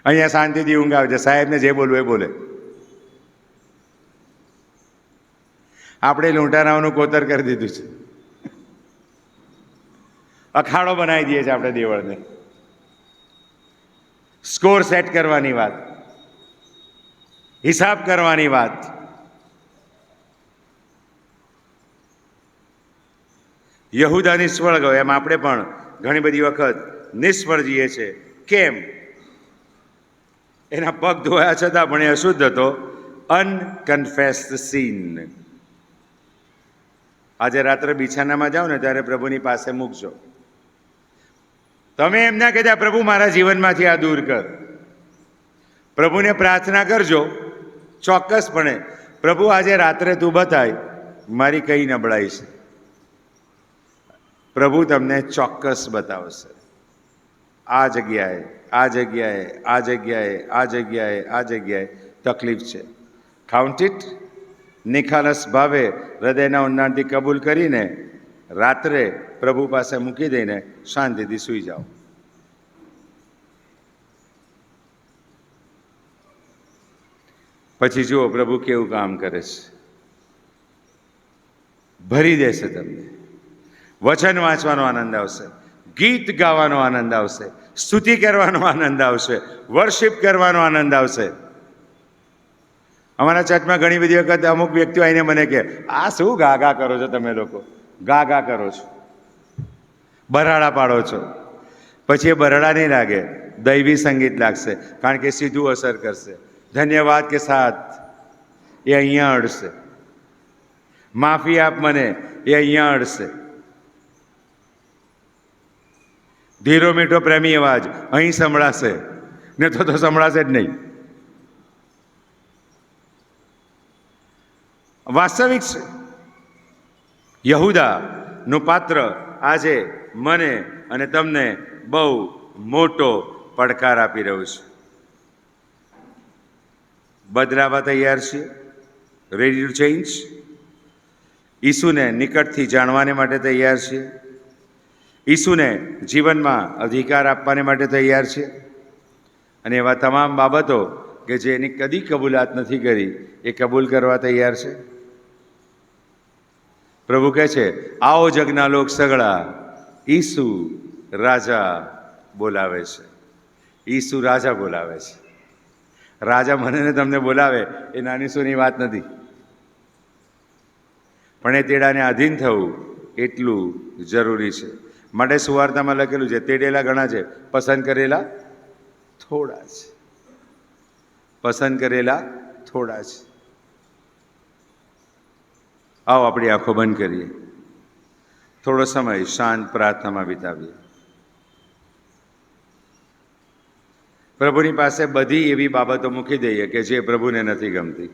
અહીંયા શાંતિથી ઊંઘ આવે છે, સાહેબને જે બોલવું એ બોલે. આપણે લૂંટારાઓનું કોતર કરી દીધું છે, અખાડો બનાવી દઈએ છીએ આપણે દેવળને. સ્કોર સેટ કરવાની વાત, હિસાબ કરવાની વાત. યહૂદા નિષ્ફળ ગયો, એમ આપણે પણ ઘણી બધી વખત નિષ્ફળ જઈએ છીએ. કેમ? એના પગ ધોયા છતાં પણ એ અશુદ્ધ હતો. અનકન્ફેસ્ડ સીન. આજે રાત્રે બિછાનામાં જાઓ ને ત્યારે પ્રભુની પાસે મૂકજો. તમે એમ ના કહેતા પ્રભુ મારા જીવનમાંથી આ દૂર કર. પ્રભુને પ્રાર્થના કરજો ચોક્કસપણે, પ્રભુ આજે રાત્રે તું બતાય મારી કઈ નબળાઈ છે. પ્રભુ તમને ચોક્કસ બતાવશે. આ જગ્યાએ, આ જગ્યાએ, આ જગ્યાએ, આ જગ્યાએ, આ જગ્યાએ તકલીફ છે. Count it. નિખાલસ ભાવે હૃદયના ઊંડાણથી કબૂલ કરીને રાત્રે પ્રભુ પાસે મૂકી દઈને શાંતિથી સૂઈ જાઓ. પછી જુઓ પ્રભુ કેવું કામ કરે છે. ભરી દેશે તમને. વચન વાંચવાનો આનંદ આવશે, ગીત ગાવાનો આનંદ આવશે, સ્તુતિ કરવાનો આનંદ આવશે, વર્શિપ કરવાનો આનંદ આવશે. અમારા ચર્ચમાં ઘણી બધી વખત અમુક વ્યક્તિઓ આવીને મને કહે, આ શું ગા ગા કરો છો તમે લોકો? ગા ગા કરો છો, બરાડા પાડો છો. પછી એ બરાડા નહીં લાગે, દૈવી સંગીત લાગશે, કારણ કે સીધું અસર કરશે. ધન્યવાદ કે સાથ એ અહીંયા અડશે. માફી આપ મને એ અહીંયા અડશે. ધીરો મીઠો પ્રેમી અવાજ અહીં સંભળાશે, ને તો સંભળાશે જ નહીં. વાસ્તવિક છે. યહૂદાનું પાત્ર આજે મને અને તમને બહુ મોટો પડકાર આપી રહ્યું છે. બદલાવા તૈયાર છીએ? Ready to change? ઈસુને નિકટથી જાણવાને માટે તૈયાર છીએ? ઈસુને જીવનમાં અધિકાર આપવાને માટે તૈયાર છે. અને એવા તમામ બાબતો કે જે એની કદી કબૂલાત નથી કરી એ કબૂલ કરવા તૈયાર છે. પ્રભુ કહે છે, આવો જગના લોક સગળા, ઈસુ રાજા બોલાવે છે. ઈસુ રાજા બોલાવે છે. રાજા મને ને તમને બોલાવે એ નાની સૂની વાત નથી, પણ એ તેડાને આધીન થવું એટલું જરૂરી છે. માટે સુવાર્તામાં લખેલું છે, તેડેલા ઘણા છે, પસંદ કરેલા થોડા છે. પસંદ કરેલા થોડા છે. આવો આપણી આંખો બંધ કરીએ, થોડો સમય શાંત પ્રાર્થનામાં વિતાવીએ. પ્રભુની પાસે બધી એવી બાબતો મૂકી દઈએ કે જે પ્રભુને નથી ગમતી.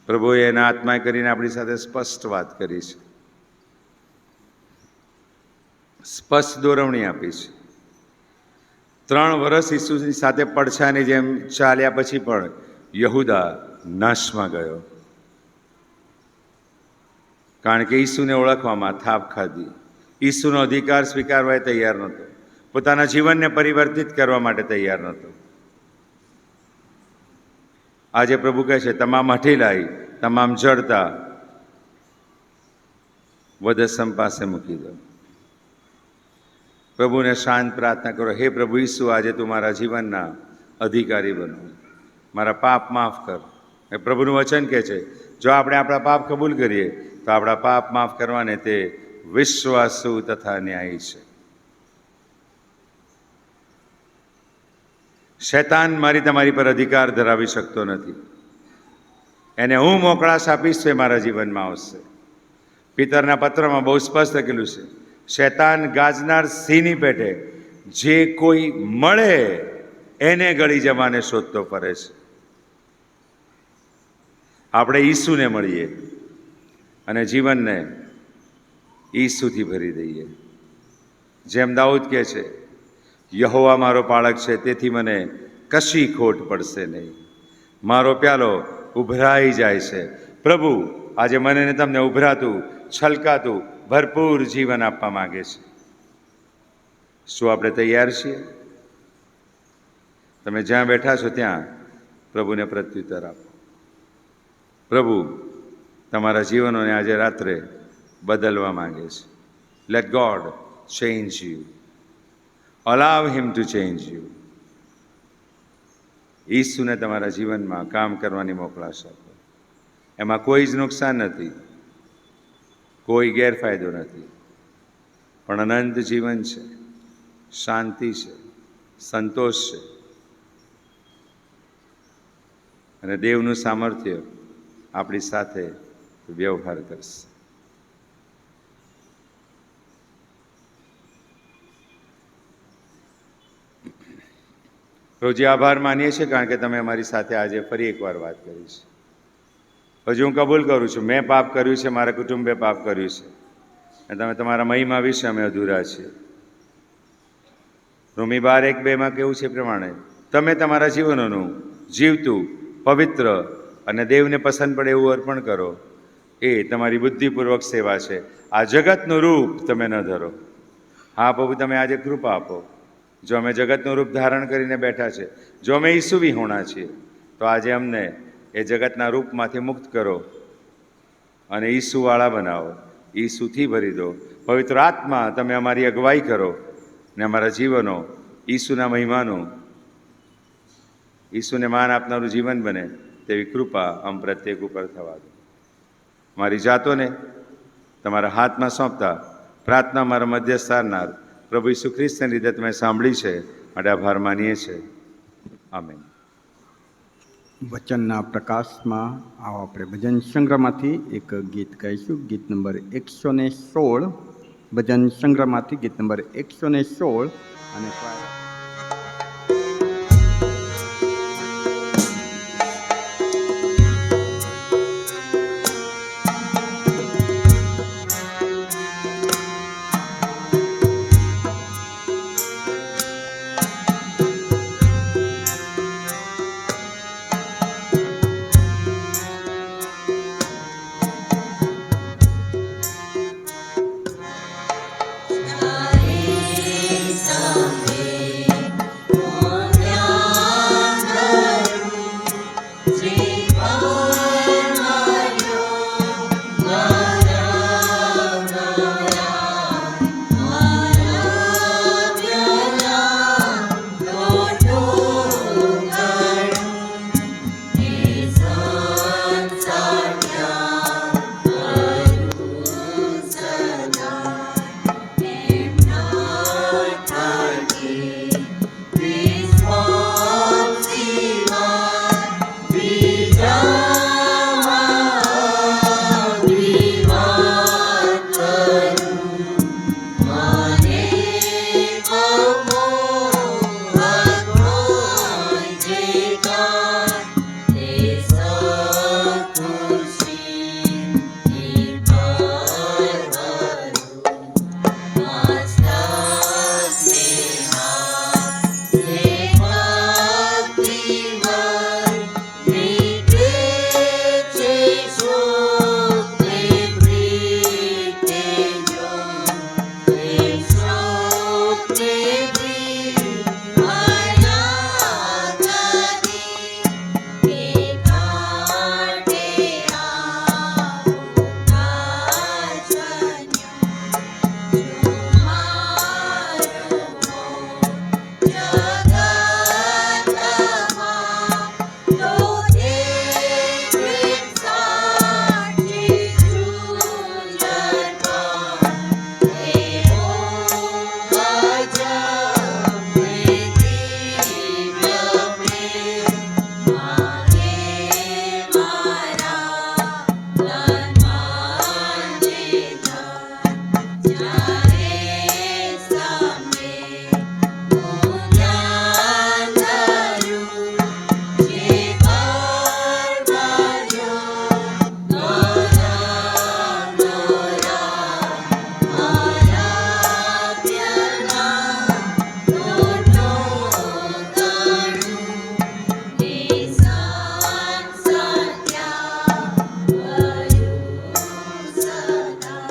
પ્રભુએ એના આત્માએ કરીને આપણી સાથે સ્પષ્ટ વાત કરી છે, સ્પષ્ટ દોરવણી આપી છે. 3 વર્ષ ઈસુની સાથે પડછાની જેમ ચાલ્યા પછી પણ યહૂદા નાશમાં ગયો, કારણ કે ઈસુને ઓળખવામાં થાપ ખાધી. ઈસુનો અધિકાર સ્વીકારવા તૈયાર નહોતો, પોતાના જીવનને પરિવર્તિત કરવા માટે તૈયાર નહોતો. આજે પ્રભુ કહે છે, તમામ હઠીલાઈ, તમામ જડતા વધસમ પાસે મૂકી દો. પ્રભુને શાંત પ્રાર્થના કરો, હે પ્રભુ ઈસુ, આજે તું મારા જીવનના અધિકારી બનો, મારા પાપ માફ કર. એ પ્રભુનું વચન કહે છે, જો આપણે આપણા પાપ કબૂલ કરીએ તો આપણા પાપ માફ કરવાને તે વિશ્વાસુ તથા ન્યાયી છે. શૈતાન મારી તમારી પર અધિકાર ધરાવી શકતો નથી. એને હું મોકળાશ આપીશ તો એ મારા જીવનમાં આવશે. પિતરના પત્રમાં બહુ સ્પષ્ટ લખેલું છે, શૈતાન ગાજનાર સિંહની પેટે જે કોઈ મળે એને ગળી જવાને શોધતો ફરે છે. આપણે ઈસુને મળીએ અને જીવનને ઈસુથી ભરી દઈએ. જેમ દાઉદ કહે છે, યહોવા મારો પાળક છે, તેથી મને કશી ખોટ પડશે નહીં. મારો પ્યાલો ઉભરાઈ જાય છે. પ્રભુ આજે મને ને તમને ઉભરાતું, છલકાતું, ભરપૂર જીવન આપવા માંગે છે. શું આપણે તૈયાર છીએ? તમે જ્યાં બેઠા છો ત્યાં પ્રભુને પ્રત્યુત્તર આપો. પ્રભુ તમારા જીવનોને આજે રાત્રે બદલવા માંગે છે. Let God change you. Allow him to change you. ઈસુને તમારા જીવનમાં કામ કરવાની મોકળાશ આપો. એમાં કોઈ જ નુકસાન નથી, કોઈ ગેરફાયદો નથી, પણ અનંત જીવન છે, શાંતિ છે, સંતોષ છે અને દેવનું સામર્થ્ય આપણી સાથે વ્યવહાર કરશે. રોજી આભાર માનીએ છીએ કારણ કે તમે અમારી સાથે આજે ફરી એકવાર વાત કરી છે. હજુ હું કબૂલ કરું છું, મેં પાપ કર્યું છે, મારા કુટુંબે પાપ કર્યું છે અને તમે તમારા મહિમા વિશે અમે અધૂરા છીએ. રોમી 12:1-2 કેવું છે પ્રમાણે તમે તમારા જીવનોનું જીવતું, પવિત્ર અને દેવને પસંદ પડે એવું અર્પણ કરો. એ તમારી બુદ્ધિપૂર્વક સેવા છે. આ જગતનું રૂપ તમે ન ધરો. હા પ્રભુ, તમે આજે કૃપા આપો. જો અમે જગતનું રૂપ ધારણ કરીને બેઠા છે, જો અમે ઈસુ વિહોણા છીએ, તો આજે અમને એ જગતના રૂપમાંથી મુક્ત કરો અને ઈસુવાળા બનાવો. ઈસુથી ભરી દો. પવિત્ર આત્મા, તમે અમારી અગવાઈ કરો ને અમારા જીવનો ઈસુના મહિમાનું, ઈસુને માન આપનારું જીવન બને તેવી કૃપા અમ પ્રત્યેક ઉપર થવા દો. મારી જાતોને તમારા હાથમાં સોંપતા પ્રાર્થના મારા મધ્ય સારનાર પ્રભુ ઈસુ ખ્રિસ્તને લીધે તમે સાંભળી છે, માટે આભાર માનીએ છીએ. આમેન. વચનના પ્રકાશમાં આવો આપણે ભજન સંગ્રહમાંથી એક ગીત ગાઈશું. ગીત નંબર 116, ભજન સંગ્રહમાંથી ગીત નંબર 116. અને જ્યારે સામે હું ધ્યાન ધરું, જે પરવાજો દોરા દોરા મારા પ્યાલા લોટો ગણું, નિશાન સાધ્યા વયું સદા.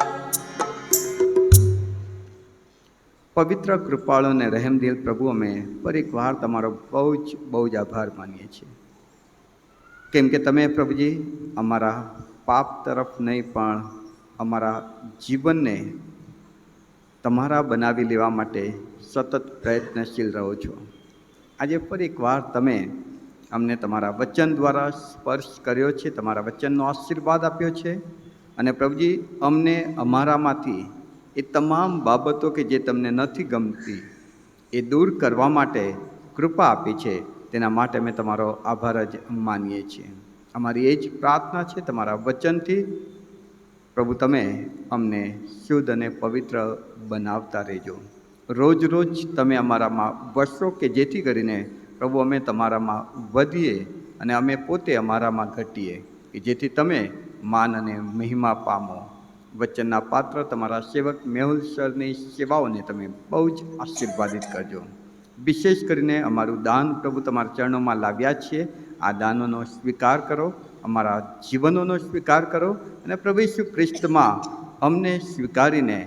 પવિત્ર કૃપાળુ અને રહેમદિલ પ્રભુ, અમે ફરી એકવાર તમારો બહુ જ આભાર માનીએ છીએ, કેમ કે તમે પ્રભુજી અમારા પાપ તરફ નહીં પણ અમારા જીવનને તમારા બનાવી લેવા માટે સતત પ્રયત્નશીલ રહો છો. આજે ફરી એકવાર તમે અમને તમારા વચન દ્વારા સ્પર્શ કર્યો છે, તમારા વચનનો આશીર્વાદ આપ્યો છે, અને પ્રભુજી અમને અમારામાંથી એ તમામ બાબતો કે જે તમને નથી ગમતી એ દૂર કરવા માટે કૃપા આપી છે. તેના માટે અમે તમારો આભાર જ માનીએ છીએ. અમારી એ જ પ્રાર્થના છે, તમારા વચનથી પ્રભુ તમે અમને શુદ્ધ અને પવિત્ર બનાવતા રહેજો. રોજ રોજ તમે અમારામાં વસો, કે જેથી કરીને પ્રભુ અમે તમારામાં વધીએ અને અમે પોતે અમારામાં ઘટીએ, કે જેથી તમે માન અને મહિમા પામો. વચનના પાત્ર તમારા સેવક મેહુલ સરની સેવાઓને તમે બહુ જ આશીર્વાદિત કરજો. વિશેષ કરીને અમારું દાન પ્રભુ તમારા ચરણોમાં લાવ્યા છીએ, આ દાનોનો સ્વીકાર કરો, અમારા જીવનોનો સ્વીકાર કરો, અને પ્રભુ ઈસુ ખ્રિસ્તમાં અમને સ્વીકારીને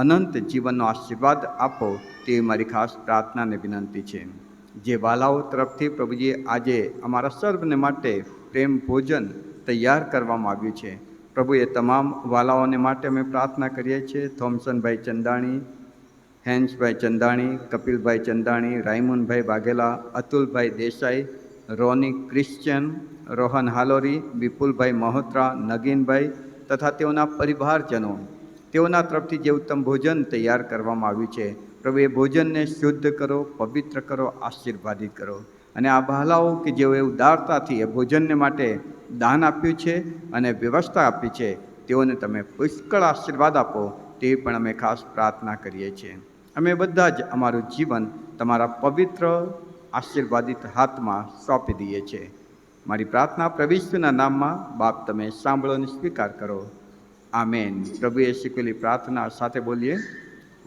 અનંત જીવનનો આશીર્વાદ આપો, તેવી મારી ખાસ પ્રાર્થના અને વિનંતી છે. જે વાલાઓ તરફથી પ્રભુજી આજે અમારા સર્વને માટે પ્રેમ ભોજન તૈયાર કરવામાં આવ્યું છે, પ્રભુ એ તમામ વાલાઓને માટે અમે પ્રાર્થના કરીએ છીએ. થોમસનભાઈ ચંદાણી, હેન્સભાઈ ચંદાણી, કપિલભાઈ ચંદાણી, રાયમુનભાઈ વાઘેલા, અતુલભાઈ દેસાઈ, રોની ક્રિશ્ચિયન, રોહન હાલોરી, વિપુલભાઈ મહોત્રા, નગીનભાઈ તથા તેઓના પરિવારજનો, તેઓના તરફથી જે ઉત્તમ ભોજન તૈયાર કરવામાં આવ્યું છે, પ્રભુ એ ભોજનને શુદ્ધ કરો, પવિત્ર કરો, આશીર્વાદિત કરો. અને આ બહાલાઓ કે જેઓએ ઉદારતાથી એ ભોજનને માટે દાન આપ્યું છે અને વ્યવસ્થા આપી છે, તેઓને તમે પુષ્કળ આશીર્વાદ આપો, તેવી પણ અમે ખાસ પ્રાર્થના કરીએ છીએ. અમે બધા જ અમારું જીવન તમારા પવિત્ર આશીર્વાદિત હાથમાં સોંપી દઈએ છીએ. મારી પ્રાર્થના પ્રભુના નામમાં બાપ તમે સાંભળો અને સ્વીકાર કરો. આમેન. પ્રભુએ શીખવેલી પ્રાર્થના સાથે બોલીએ.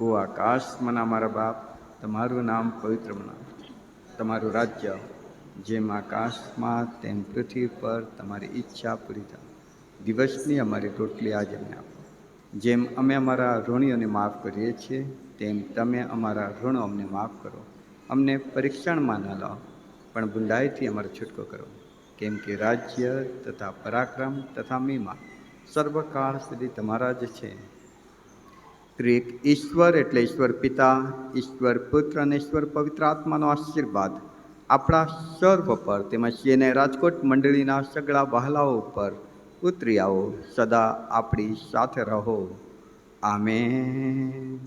ઓ આકાશમાંના મારા બાપ, તમારું નામ પવિત્ર બનાવો, તમારું રાજ્ય જેમ આકાશમાં તેમ પૃથ્વી પર તમારી ઈચ્છા પૂરી થાય. દિવસની અમારી રોટલી આજે અમને આપો, જેમ અમે અમારા ઋણીઓને માફ કરીએ છીએ, તેમ તમે અમારા ઋણો અમને માફ કરો. અમને પરીક્ષણમાં ન લાવો, પણ બુંદાઈથી અમારો છૂટકો કરો, કેમ કે રાજ્ય તથા પરાક્રમ તથા મહિમા સર્વકાળ સુધી તમારા જ છે. ત્રિક ઈશ્વર એટલે ઈશ્વર પિતા, ઈશ્વર પુત્ર અને ઈશ્વર પવિત્ર આત્માનો આશીર્વાદ આપણા સર્વ પર, તેમજ એને રાજકોટ મંડળીના સગળા વહાલાઓ પર ઉતરી આવો, સદા આપણી સાથે રહો. આમેન.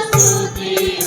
સ્તુતિ